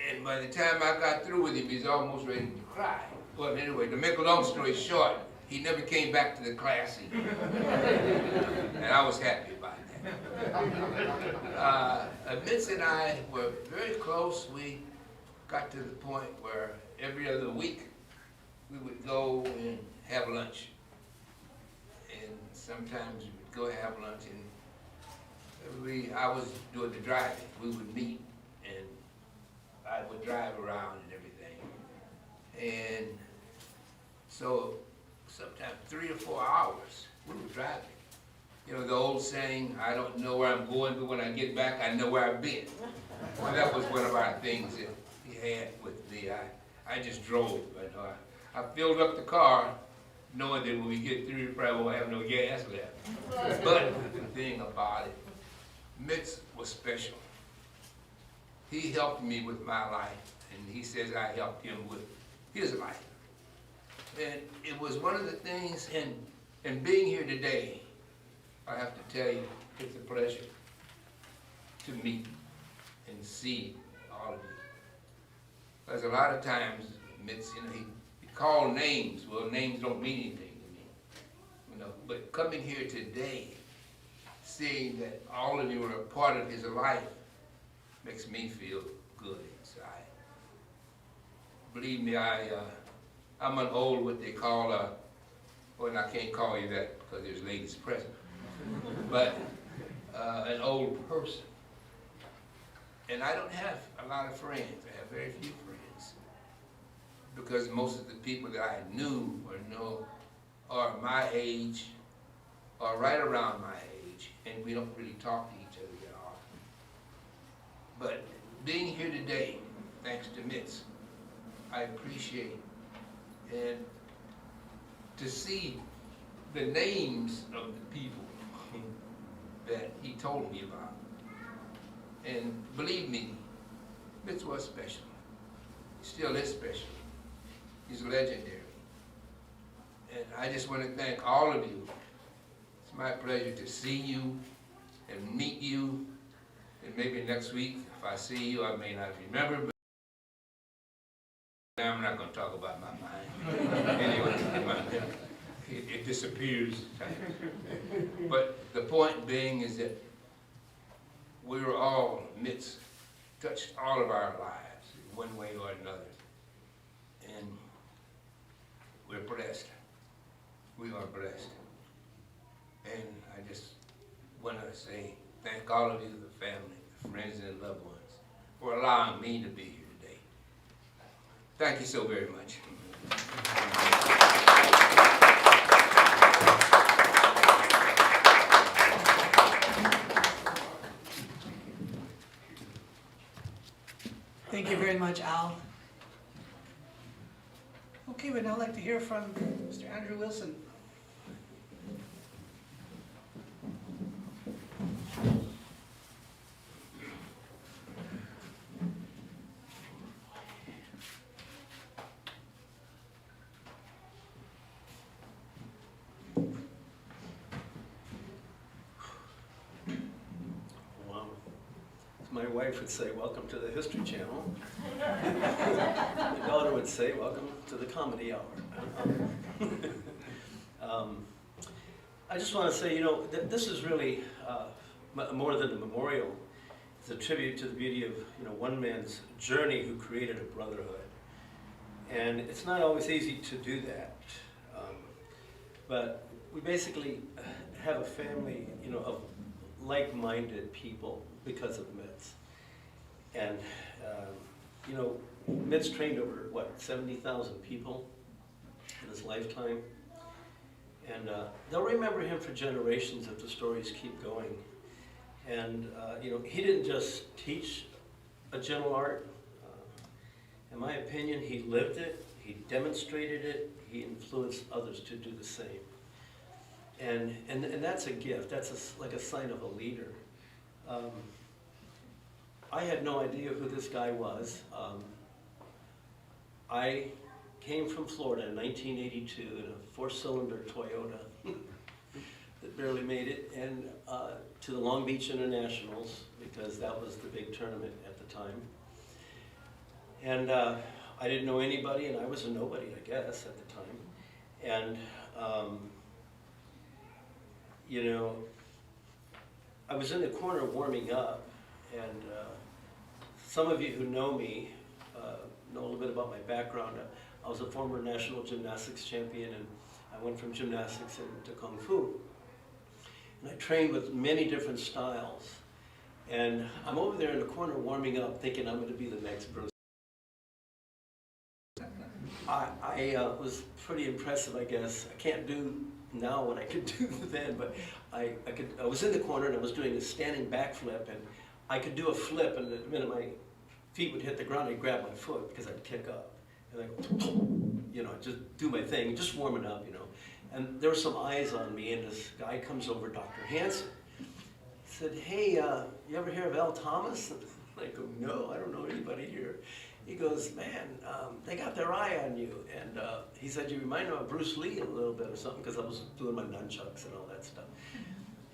And by the time I got through with him, he's almost ready to cry. But anyway, to make a long story short, he never came back to the class, and I was happy about that. Mitch and I were very close. We got to the point where every other week we would go and have lunch. And sometimes we would go have lunch, and I was doing the driving. We would meet, and I would drive around and everything. And so sometimes 3 or 4 hours we were driving. You know the old saying, I don't know where I'm going, but when I get back, I know where I've been. Well, that was one of our things that he had with me. I just drove. I filled up the car knowing that when we get through, we probably won't have no gas left. But the thing about it, Mitch was special. He helped me with my life, and he says I helped him with his life. And it was one of the things, and being here today, I have to tell you, it's a pleasure to meet and see all of you. Because a lot of times, Mitch, he called names. Well, names don't mean anything to me. But coming here today, seeing that all of you are a part of his life, makes me feel good inside. Believe me, I'm an old, what they call, well, I can't call you that because there's ladies present, but an old person. And I don't have a lot of friends. I have very few friends. Because most of the people that I knew or know are my age, or right around my age, and we don't really talk to each other that often. But being here today, thanks to Mitz, I appreciate, and to see the names of the people that he told me about. And believe me, Mitz was special. He still is special. He's legendary. And I just want to thank all of you. It's my pleasure to see you and meet you. And maybe next week, if I see you, I may not remember, but I'm not going to talk about my mind. Anyway, it disappears. But the point being is that we were all, Mitz touched all of our lives in one way or another. And we're blessed. We are blessed. And I just want to say thank all of you, the family, the friends and loved ones, for allowing me to be here today. Thank you so very much. Thank you very much, Al. Okay, we'd now like to hear from Mr. Andrew Wilson. Wow. My wife would say, welcome to the History Channel. My daughter would say, welcome to the Comedy Hour. I just want to say, you know, this is really more than a memorial. It's a tribute to the beauty of, you know, one man's journey who created a brotherhood. And it's not always easy to do that. But we basically have a family, you know, of like-minded people because of Mitz. And, you know, Mitz trained over, what, 70,000 people in his lifetime. And they'll remember him for generations if the stories keep going. And, you know, he didn't just teach a gentle art. In my opinion, he lived it, he demonstrated it, he influenced others to do the same. And that's a gift, that's like a sign of a leader. I had no idea who this guy was. I came from Florida in 1982 in a 4-cylinder Toyota that barely made it, and to the Long Beach Internationals, because that was the big tournament at the time. And I didn't know anybody, and I was a nobody, I guess, at the time. And, you know, I was in the corner warming up, and some of you who know me know a little bit about my background. I was a former national gymnastics champion, and I went from gymnastics into Kung Fu. And I trained with many different styles. And I'm over there in the corner warming up, thinking I'm going to be the next Bruce. I was pretty impressive, I guess. I can't do now what I could do then, but I was in the corner and I was doing a standing backflip, and I could do a flip, and the minute my feet would hit the ground, I'd grab my foot because I'd kick up. And I'd go, you know, just do my thing, just warming up, you know. And there were some eyes on me, and this guy comes over, Dr. Hansen. He said, hey, you ever hear of Al Thomas? And I go, no, I don't know anybody here. He goes, man, they got their eye on you. And he said, you remind me of Bruce Lee a little bit or something, because I was doing my nunchucks and all that stuff.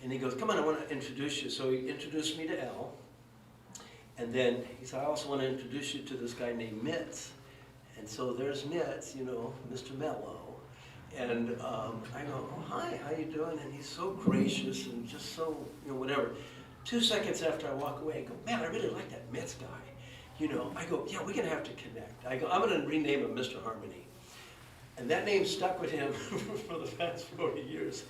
And he goes, come on, I want to introduce you. So he introduced me to Al. And then he said, I also want to introduce you to this guy named Mitz. And so there's Mitz, you know, Mr. Mello. And I go, oh, hi, how you doing? And he's so gracious and just so, you know, whatever. 2 seconds after I walk away, I go, man, I really like that Mitz guy. You know, I go, yeah, we're going to have to connect. I go, I'm going to rename him Mr. Harmony. And that name stuck with him for the past 40 years.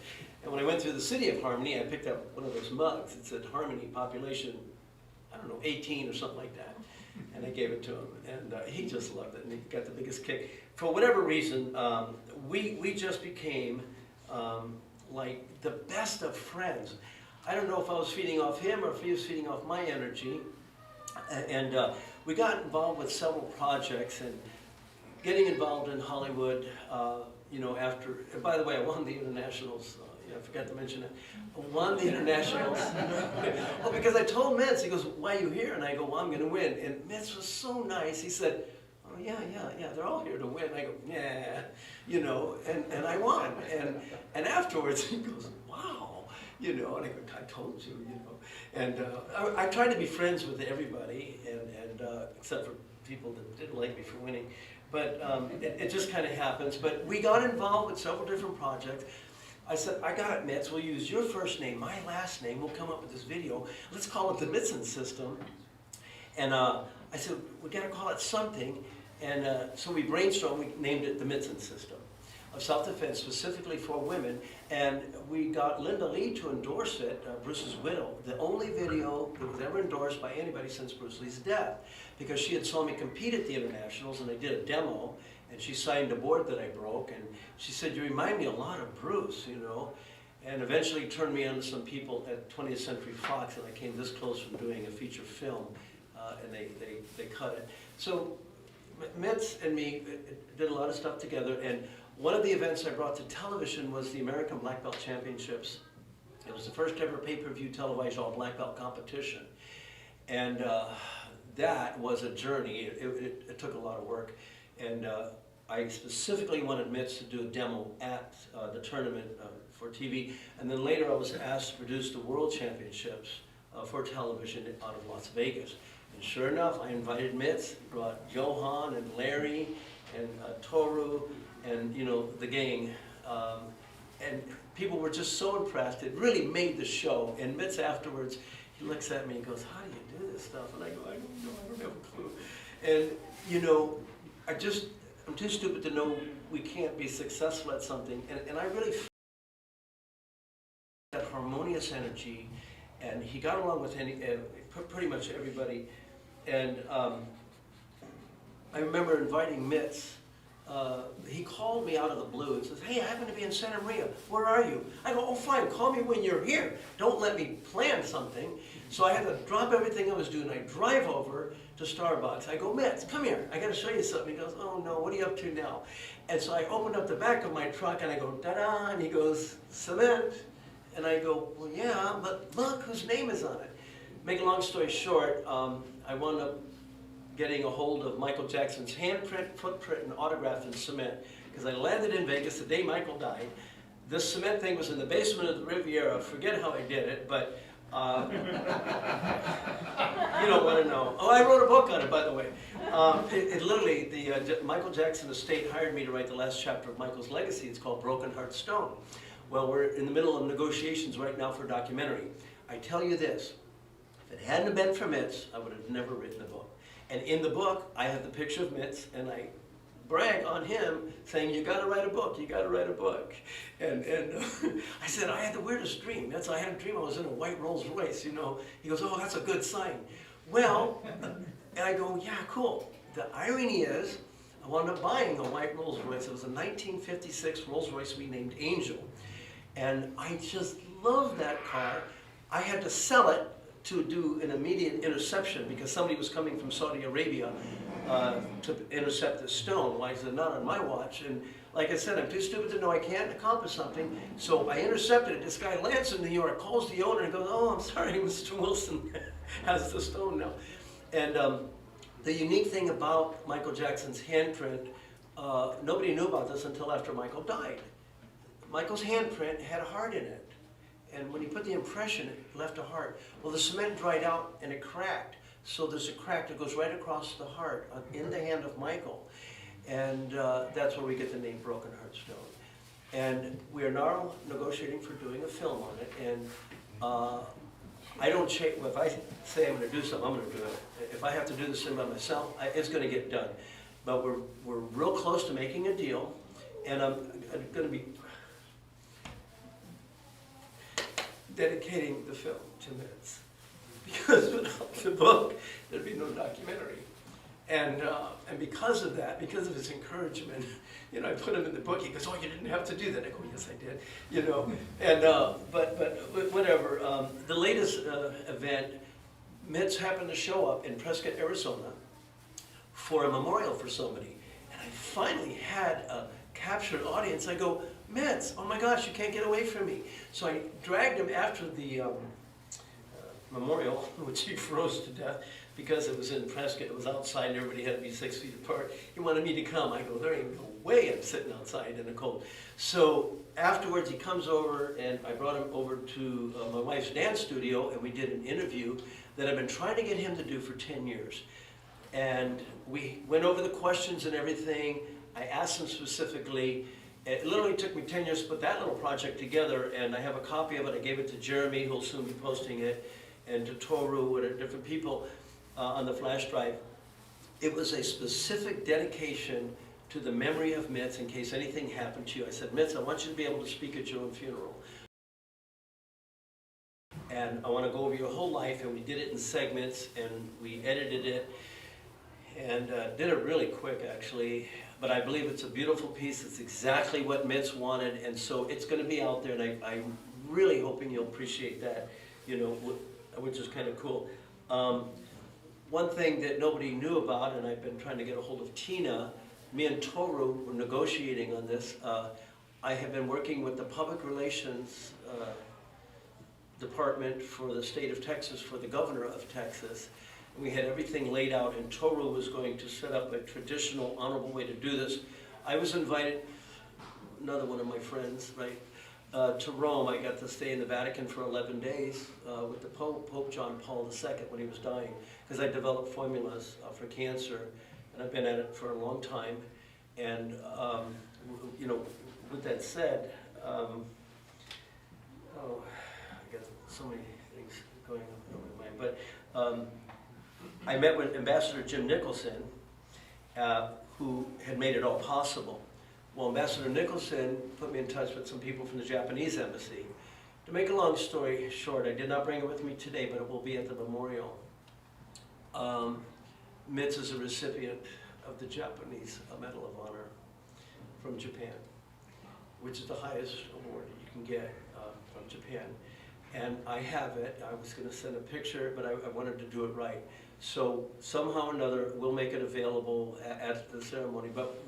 And when I went through the city of Harmony, I picked up one of those mugs. It said Harmony population, I don't know, 18 or something like that. And I gave it to him, and he just loved it, and he got the biggest kick. For whatever reason, we just became like the best of friends. I don't know if I was feeding off him or if he was feeding off my energy. And we got involved with several projects, and getting involved in Hollywood, you know, after, and by the way, I won the internationals. Yeah, I forgot to mention it. I won the internationals. Well, because I told Mitz, he goes, why are you here? And I go, well, I'm going to win. And Mitz was so nice. He said, oh, yeah, they're all here to win. I go, yeah, you know, and I won. And afterwards, he goes, wow, you know, and I go, I told you, you know. And I tried to be friends with everybody, and except for people that didn't like me for winning. But it just kind of happens. But we got involved with several different projects. I said, I got it, Mitz. We'll use your first name, my last name. We'll come up with this video. Let's call it the Mitzen System. And I said, we got to call it something. And so we brainstormed. We named it the Mitzen System. of self-defense specifically for women, and we got Linda Lee to endorse it, Bruce's widow, the only video that was ever endorsed by anybody since Bruce Lee's death, because she had saw me compete at the internationals, and I did a demo, and she signed a board that I broke, and she said, "You remind me a lot of Bruce, you know," and eventually turned me on to some people at 20th Century Fox, and I came this close from doing a feature film, and they cut it. So Mitz and me did a lot of stuff together, and one of the events I brought to television was the American Black Belt Championships. It was the first ever pay-per-view televised all black belt competition. And that was a journey. It took a lot of work. And I specifically wanted Mitz to do a demo at the tournament for TV. And then later I was asked to produce the World Championships for television out of Las Vegas. And sure enough, I invited Mitz, brought Johan and Larry and Toru and, you know, the gang. And people were just so impressed. It really made the show. And Mitz afterwards, he looks at me and goes, "How do you do this stuff?" And I go, "I don't know, I don't have a clue." And, you know, I'm too stupid to know we can't be successful at something. And I really felt that harmonious energy, and he got along with pretty much everybody. And I remember inviting Mitz. He called me out of the blue and says, "Hey, I happen to be in Santa Maria. Where are you?" I go, "Oh, fine, call me when you're here. Don't let me plan something." So I had to drop everything I was doing. I drive over to Starbucks. I go, "Mitz, come here. I got to show you something." He goes, "Oh, no, what are you up to now?" And so I opened up the back of my truck and I go, "Ta-da!" And he goes, "Cement?" And I go, "Well, yeah, but look whose name is on it." Make a long story short, I wound up getting a hold of Michael Jackson's handprint, footprint, and autograph in cement, because I landed in Vegas the day Michael died. This cement thing was in the basement of the Riviera. Forget how I did it, but you don't want to know. Oh, I wrote a book on it, by the way. It literally, the Michael Jackson estate hired me to write the last chapter of Michael's legacy. It's called Broken Heart Stone. Well, we're in the middle of negotiations right now for a documentary. I tell you this, if it hadn't been for Mitz, I would have never written the book. And in the book, I have the picture of Mitz, and I brag on him, saying, "You got to write a book. You got to write a book." And I said, "I had the weirdest dream. I had a dream I was in a white Rolls Royce, you know." He goes, "Oh, that's a good sign." Well, and I go, "Yeah, cool." The irony is, I wound up buying a white Rolls Royce. It was a 1956 Rolls Royce we named Angel, and I just love that car. I had to sell it to do an immediate interception because somebody was coming from Saudi Arabia to intercept the stone. Well, I said, "Not on my watch." And like I said, I'm too stupid to know I can't accomplish something. So I intercepted it. This guy lands in New York, calls the owner and goes, "Oh, I'm sorry, Mr. Wilson has the stone now." And the unique thing about Michael Jackson's handprint, nobody knew about this until after Michael died. Michael's handprint had a heart in it. And when he put the impression, it left a heart. Well, the cement dried out and it cracked. So there's a crack that goes right across the heart in the hand of Michael. And that's where we get the name Broken Heart Stone. And we are now negotiating for doing a film on it. And I don't change. If I say I'm going to do something, I'm going to do it. If I have to do this thing by myself, it's going to get done. But we're real close to making a deal. And I'm going to be dedicating the film to Mitz, because without the book, there'd be no documentary. And because of that, because of his encouragement, you know, I put him in the book. He goes, "Oh, you didn't have to do that." I go, "Yes, I did." You know, and but whatever. The latest event, Mitz happened to show up in Prescott, Arizona, for a memorial for somebody, and I finally had a captured audience. I go, "Mitz, oh my gosh, you can't get away from me." So I dragged him after the memorial, which he froze to death because it was in Prescott. It was outside and everybody had to be 6 feet apart. He wanted me to come. I go, "There ain't no way I'm sitting outside in the cold." So afterwards he comes over, and I brought him over to my wife's dance studio, and we did an interview that I've been trying to get him to do for 10 years. And we went over the questions and everything. I asked him specifically. It literally took me 10 years to put that little project together, and I have a copy of it. I gave it to Jeremy, who'll soon be posting it, and to Toru and different people on the flash drive. It was a specific dedication to the memory of Mitz in case anything happened to you. I said, Mitz, I want you to be able to speak at your own funeral. And I want to go over your whole life, and we did it in segments, and we edited it, and did it really quick, actually. But I believe it's a beautiful piece. It's exactly what Mitz wanted, and so it's going to be out there, and I'm really hoping you'll appreciate that, you know, which is kind of cool. One thing that nobody knew about, and I've been trying to get a hold of Tina, me and Toru were negotiating on this. I have been working with the public relations department for the state of Texas, for the governor of Texas. And we had everything laid out, and Toru was going to set up a traditional, honorable way to do this. I was invited, another one of my friends, right, to Rome. I got to stay in the Vatican for 11 days with the Pope John Paul II when he was dying, because I developed formulas for cancer, and I've been at it for a long time. And, you know, with that said, oh, I got so many things going on in my mind, but I met with Ambassador Jim Nicholson, who had made it all possible. Well, Ambassador Nicholson put me in touch with some people from the Japanese embassy. To make a long story short, I did not bring it with me today, but it will be at the memorial. Mitz is a recipient of the Japanese Medal of Honor from Japan, which is the highest award you can get from Japan. And I have it. I was going to send a picture, but I wanted to do it right. So somehow or another, we'll make it available at the ceremony. But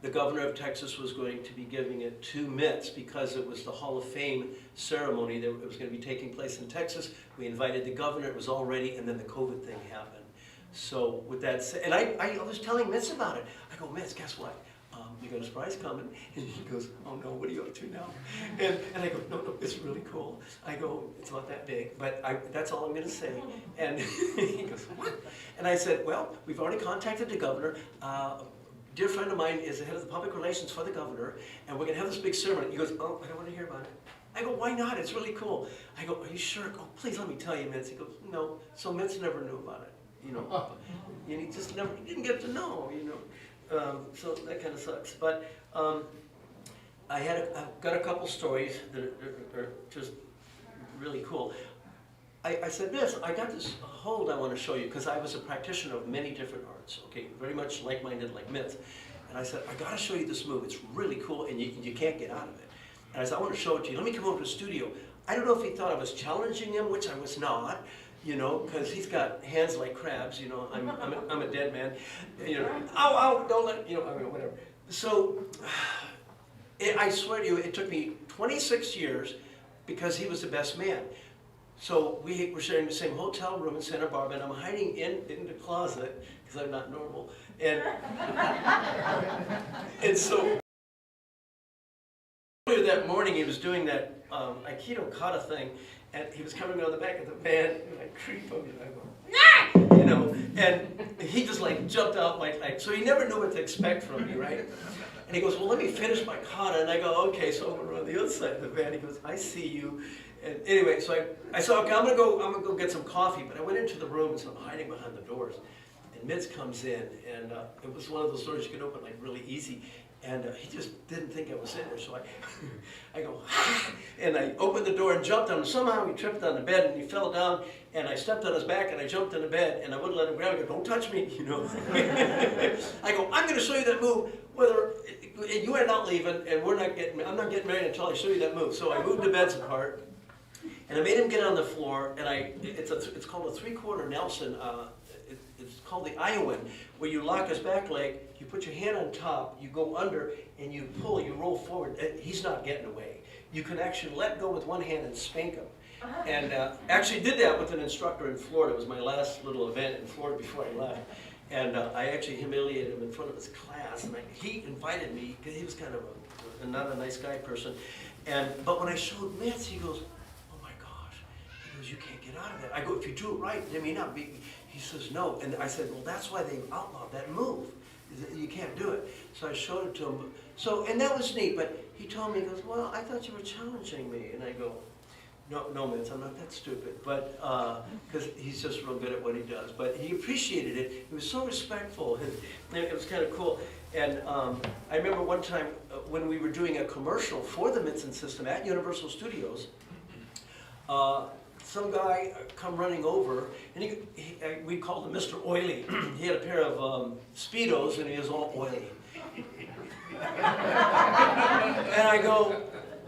the governor of Texas was going to be giving it to Mitz because it was the Hall of Fame ceremony that it was going to be taking place in Texas. We invited the governor. It was all ready, and then the COVID thing happened. So with that said, and I was telling Mitz about it. I go, Mitz, guess what? You got a surprise coming. And he goes, oh no, what are you up to now? And I go, no, it's really cool. I go, it's not that big, but that's all I'm going to say. And he goes, what? And I said, well, we've already contacted the governor. A dear friend of mine is the head of the public relations for the governor, and we're going to have this big ceremony. He goes, oh, I don't want to hear about it. I go, why not? It's really cool. I go, are you sure? Oh, please let me tell you, Mitz. He goes, no. So Mitz never knew about it, you know. And he just never, he didn't get to know, you know. So that kind of sucks. But I've got a couple stories that are just really cool. I said, Mitz, I got this hold I want to show you, because I was a practitioner of many different arts, okay, very much like-minded like Mitz. And I said, I got to show you this move. It's really cool, and you can't get out of it. And I said, I want to show it to you. Let me come over to the studio. I don't know if he thought I was challenging him, which I was not, you know, because he's got hands like crabs, you know, I'm a dead man, you know, ow, don't let, you know, I mean, whatever. So, I swear to you, it took me 26 years because he was the best man. So we were sharing the same hotel room in Santa Barbara, and I'm hiding in the closet, because I'm not normal, and so, earlier that morning he was doing that Aikido kata thing, and he was coming around the back of the van, and I creep him, and I go, nah! You know, and he just like jumped out like, so he never knew what to expect from me, right? And he goes, well, let me finish my kata, and I go, okay, so I'm going to run the other side of the van. He goes, I see you. And anyway, so I said, okay, I'm gonna go get some coffee, but I went into the room, and so I'm hiding behind the doors. And Mitz comes in, and it was one of those doors you could open like really easy. And he just didn't think I was in there, so I go, and I opened the door and jumped on him. Somehow he tripped on the bed and he fell down, and I stepped on his back and I jumped on the bed, and I wouldn't let him grab me. I go, don't touch me, you know. I go, I'm going to show you that move, whether you are not leaving, and I'm not getting married until I show you that move. So I moved the beds apart, and I made him get on the floor, and it's called a three-quarter Nelson. It's called the Iowan, where you lock his back leg, you put your hand on top, you go under, and you pull, you roll forward. He's not getting away. You can actually let go with one hand and spank him. And actually did that with an instructor in Florida. It was my last little event in Florida before I left. And I actually humiliated him in front of his class. And he invited me, because he was kind of not a nice guy person. But when I showed Mitz, he goes, oh my gosh. He goes, you can't get out of that. I go, if you do it right, there may not be. He says, no. And I said, well, that's why they outlawed that move. You can't do it. So I showed it to him. So, and that was neat, but he told me, he goes, well, I thought you were challenging me. And I go, No, Mitz, I'm not that stupid, but, because he's just real good at what he does. But he appreciated it. He was so respectful, and it was kind of cool. And I remember one time when we were doing a commercial for the Mitz system at Universal Studios, some guy come running over, and we called him Mr. Oily. He had a pair of Speedos, and he was all oily. And I go,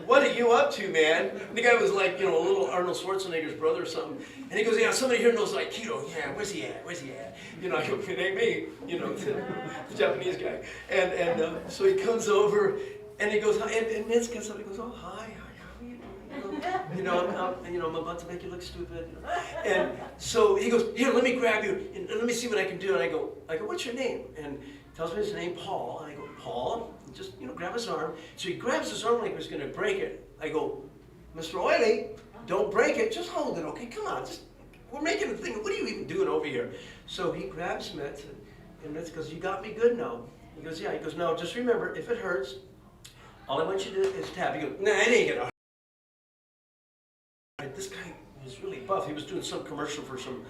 "What are you up to, man?" And the guy was like, you know, a little Arnold Schwarzenegger's brother or something. And he goes, "Yeah, somebody here knows Aikido. Yeah, where's he at? Where's he at?" You know, I go, "It ain't me," you know, the Japanese guy. And so he comes over, and he goes, and Mitz gets up, he goes, "Oh, hi, how are you doing?" I'm about to make you look stupid. You know? And so he goes, "Here, let me grab you, and let me see what I can do." And I go, "What's your name?" And he tells me his name, Paul. And I go, "Paul?" Just, grab his arm. So he grabs his arm like he was going to break it. I go, "Mr. Oily, don't break it. Just hold it, okay? Come on. We're making a thing. What are you even doing over here?" So he grabs Mitz, and Mitz goes, "You got me good now." He goes, "Yeah." He goes, "No, just remember, if it hurts, all I want you to do is tap." He goes, "Nah, it ain't gonna hurt." This guy was really buff. He was doing some commercial for some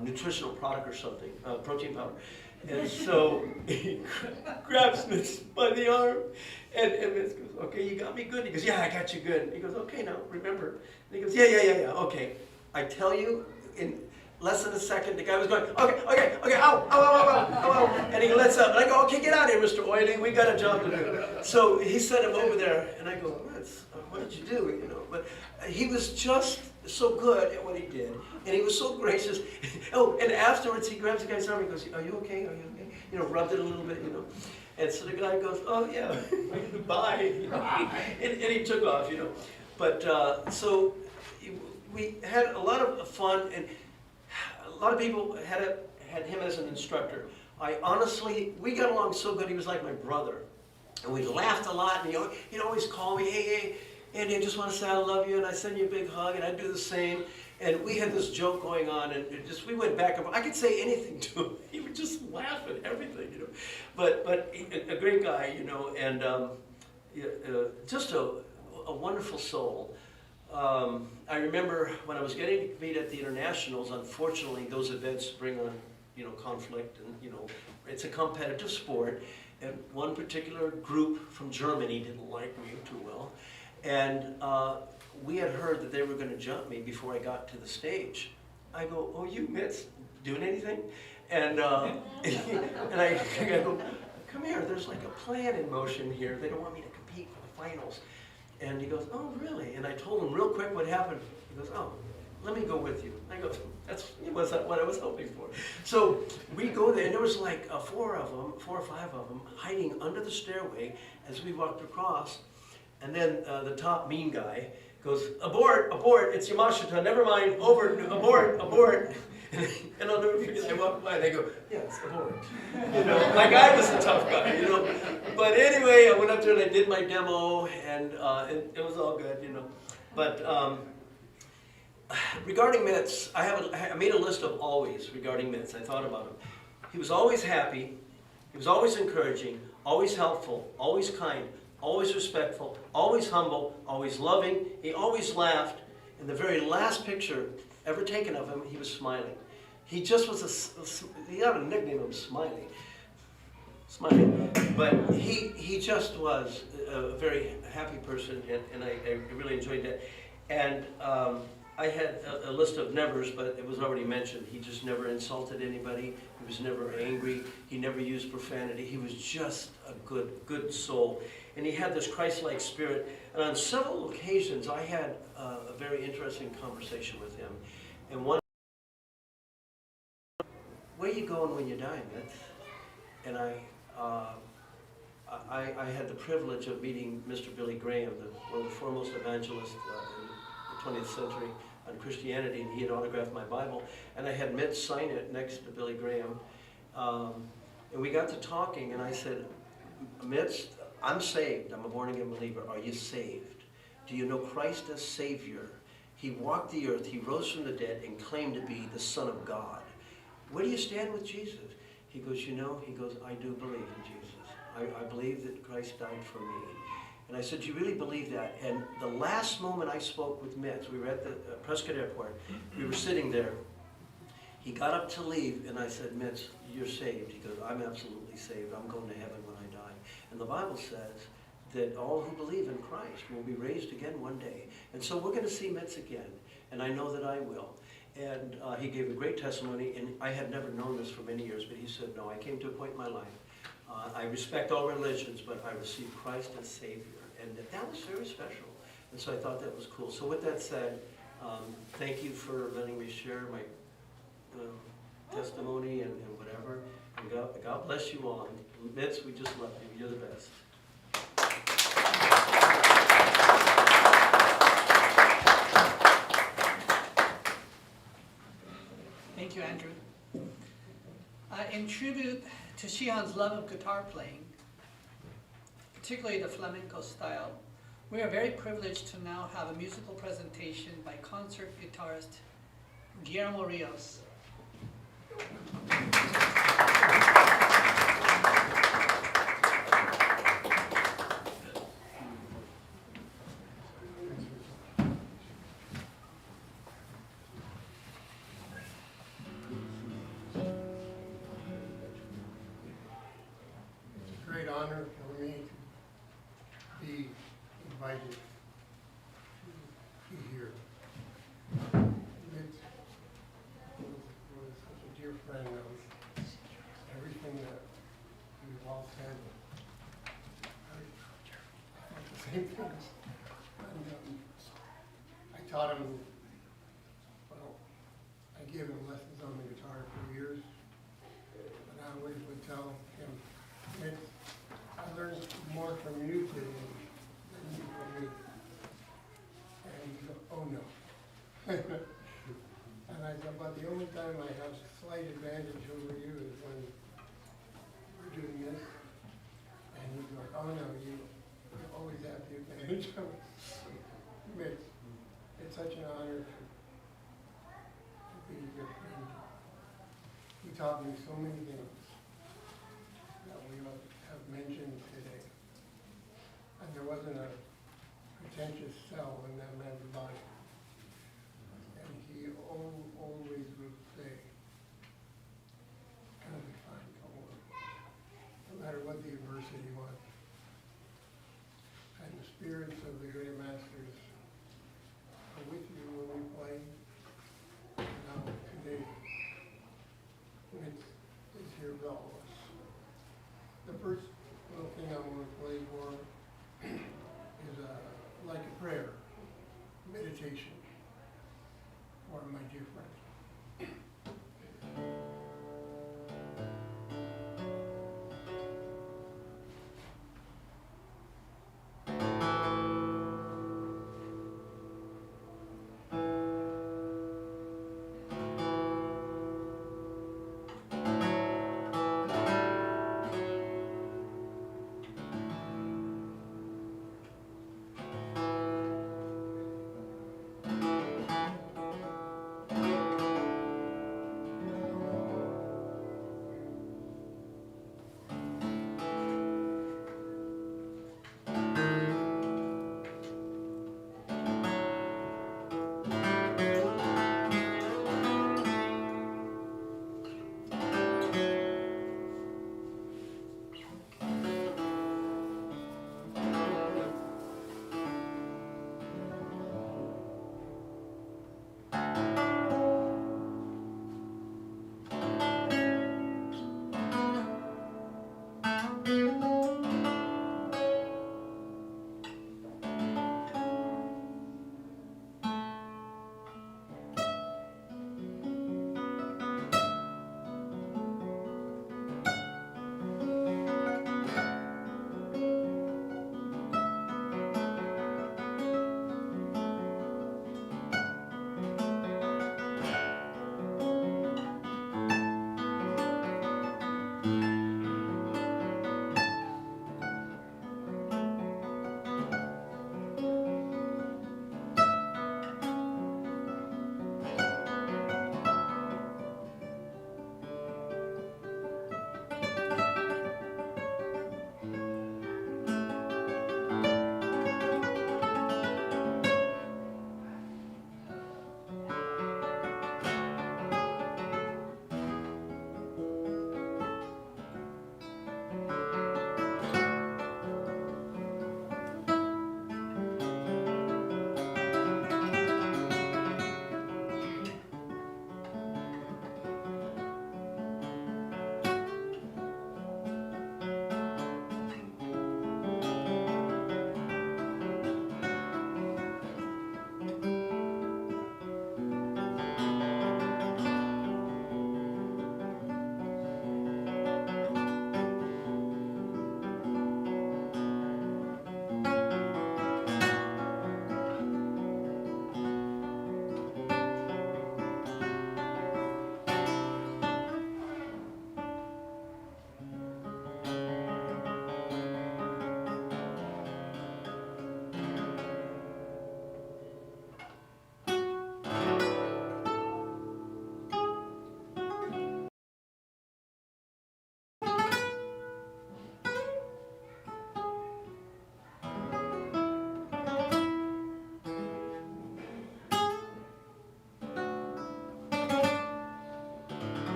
nutritional product or something, protein powder. And so he grabs Mitz by the arm, and Mitz goes, "Okay, you got me good." He goes, "Yeah, I got you good." He goes, "Okay, now remember." And he goes, Yeah, okay. I tell you, in less than a second, the guy was going, okay, ow. And he lets up, and I go, "Okay, get out of here, Mr. Oily, we got a job to do." So he sent him over there, and I go, "What did you do?" But he was just so good at what he did, and he was so gracious. Oh, and afterwards he grabs the guy's arm and goes, "Are you okay? Are you okay?" Rubbed it a little bit, And so the guy goes, "Oh yeah, bye." And he took off, But so we had a lot of fun, and a lot of people had him as an instructor. We got along so good. He was like my brother, and we laughed a lot. And he'd always call me, "Hey, Andy, I just want to say I love you, and I send you a big hug," and I'd do the same. And we had this joke going on, and we went back and forth. I could say anything to him. He would just laugh at everything, But a great guy, and just a wonderful soul. I remember when I was getting to compete at the internationals, unfortunately, those events bring on, conflict, and, it's a competitive sport. And one particular group from Germany didn't like me too well. And we had heard that they were going to jump me before I got to the stage. I go, "Oh, you Mitz, doing anything?" And and I go, "Come here, there's like a plan in motion here. They don't want me to compete for the finals." And he goes, "Oh, really?" And I told him real quick what happened. He goes, "Oh, let me go with you." I go, "That's what I was hoping for." So we go there, and there was like 4 or 5 of them, hiding under the stairway as we walked across. And then the top mean guy goes, "Abort, it's Yamashita, never mind, abort." And I'll never forget, I walked by and they go, "Yes, abort." My guy was a tough guy, But anyway, I went up there and I did my demo, and it was all good, But regarding Mitz, I made a list of always regarding Mitz. I thought about him. He was always happy, he was always encouraging, always helpful, always kind, always respectful, always humble, always loving. He always laughed. In the very last picture ever taken of him, he was smiling. He just was he had a nickname of Smiley. But he just was a very happy person, and I really enjoyed that. And I had a list of nevers, but it was already mentioned. He just never insulted anybody. He was never angry. He never used profanity. He was just a good soul. And he had this Christ-like spirit. And on several occasions, I had a very interesting conversation with him. And one, "Where you going when you die, Mitz?" And I had the privilege of meeting Mr. Billy Graham, one of the foremost evangelists in the 20th century on Christianity, and he had autographed my Bible. And I had Mitz sign it next to Billy Graham. And we got to talking, and I said, "Mitz, I'm saved. I'm a born-again believer. Are you saved? Do you know Christ as Savior? He walked the earth, he rose from the dead, and claimed to be the Son of God. Where do you stand with Jesus?" He goes, "I do believe in Jesus. I believe that Christ died for me." And I said, do you really believe that? And the last moment I spoke with Mitch, we were at the Prescott Airport, we were sitting there. He got up to leave, and I said, Mitch, you're saved. He goes, I'm absolutely saved. I'm going to heaven when I die. And the Bible says that all who believe in Christ will be raised again one day. And so we're going to see Mitch again, and I know that I will. And he gave a great testimony, and I had never known this for many years, but he said, no, I came to a point in my life. I respect all religions, but I received Christ as Savior. And that was very special. And so I thought that was cool. So with that said, thank you for letting me share my testimony and whatever. And God bless you all. And Mitch, we just love you. You're the best. Thank you, Andrew. In tribute to Shihan's love of guitar playing, particularly the flamenco style, we are very privileged to now have a musical presentation by concert guitarist Guillermo Rios. It's a great honor for me to be invited to be here. Mitch was such a dear friend of everything that we've all said. I thought the same things. And, I taught him, well, I gave him lessons on the guitar for years, but I always would tell him, Mitch, I learned more from you today than you from me. And he goes, oh no. And I said, but the only time I have slight advantage over you is when we're doing this. And he's like, oh no, you always have the advantage of it. Mitch, it's such an honor to be your friend. He taught me so many things that we have mentioned today. And there wasn't a pretentious cell in that man's body. And he always would say, it's gonna be fine, don't worry. No matter what the adversity was. And the spirits of the great masters are with you when we play. Now today, Mitch is here with all of us. The first little thing I want to play for is like a prayer, meditation for my dear friend.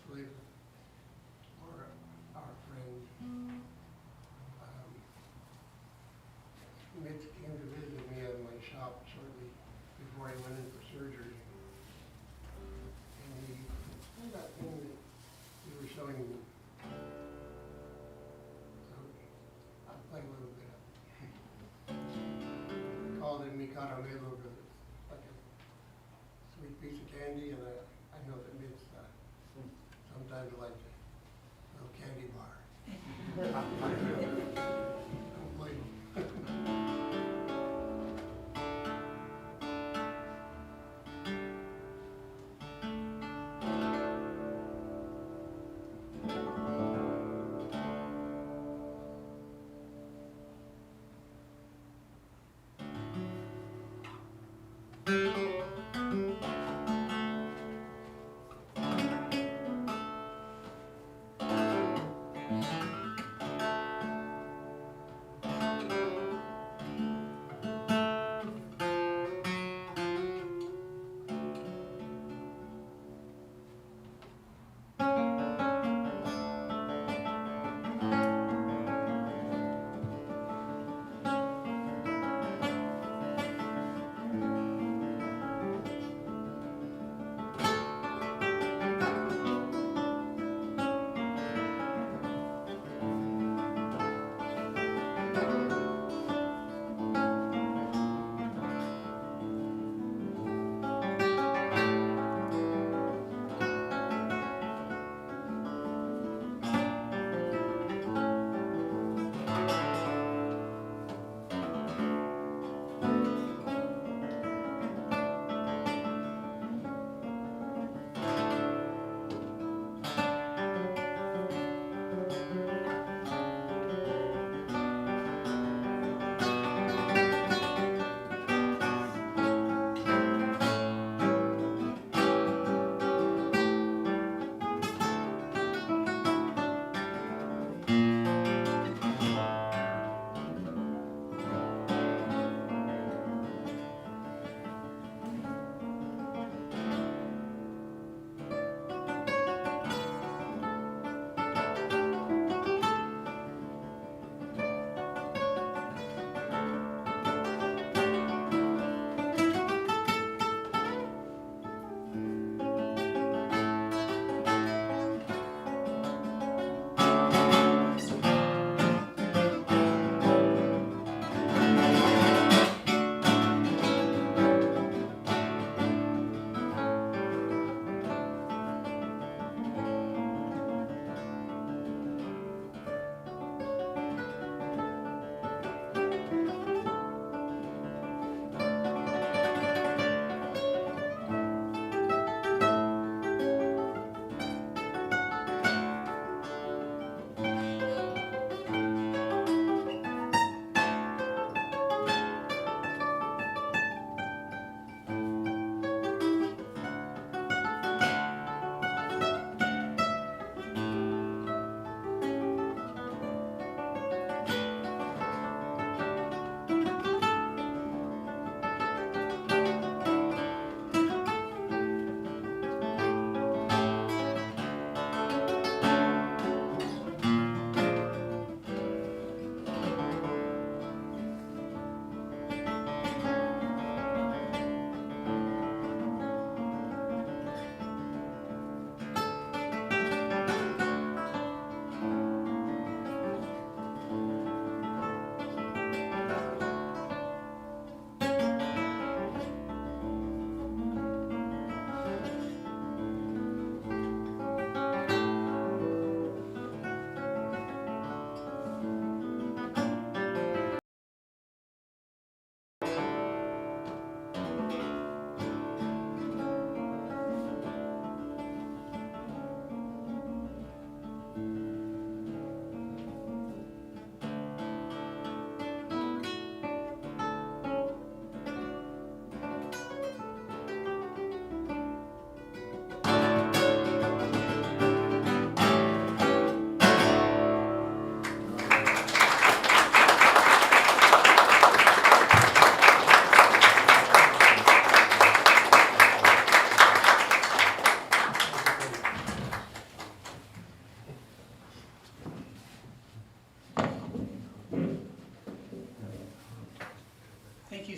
with our friend. Mitch came to visit me at my shop shortly before I went in for surgery. And he had that thing that you were showing me. So I'll play a little bit of it. I called it mi caramelo because it's like a sweet piece of candy, and I know that Mitch sometimes likes a little candy bar. Don't blame him.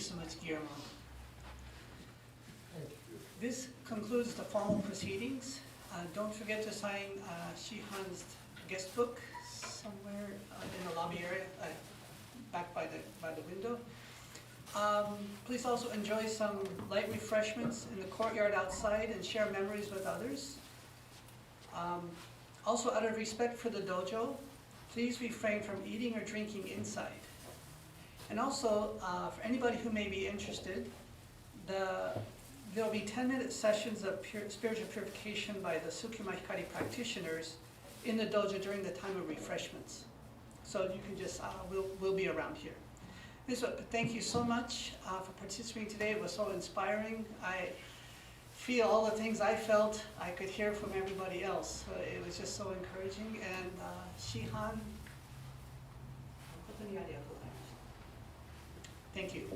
you so much, Guillermo. This concludes the formal proceedings. Don't forget to sign Shihan's guest book somewhere in the lobby area, back by the window. Please also enjoy some light refreshments in the courtyard outside and share memories with others. Also, out of respect for the dojo, please refrain from eating or drinking inside. And also, for anybody who may be interested, there'll be 10-minute sessions of spiritual purification by the Tsukima Hikari practitioners in the dojo during the time of refreshments. So you can just, we'll be around here. Thank you so much for participating today. It was so inspiring. I feel all the things I felt I could hear from everybody else. So it was just so encouraging. And Shihan, thank you.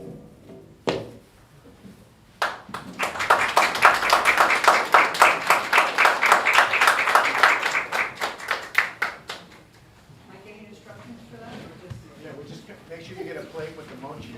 Yeah, we just make sure you get a plate with the mochi.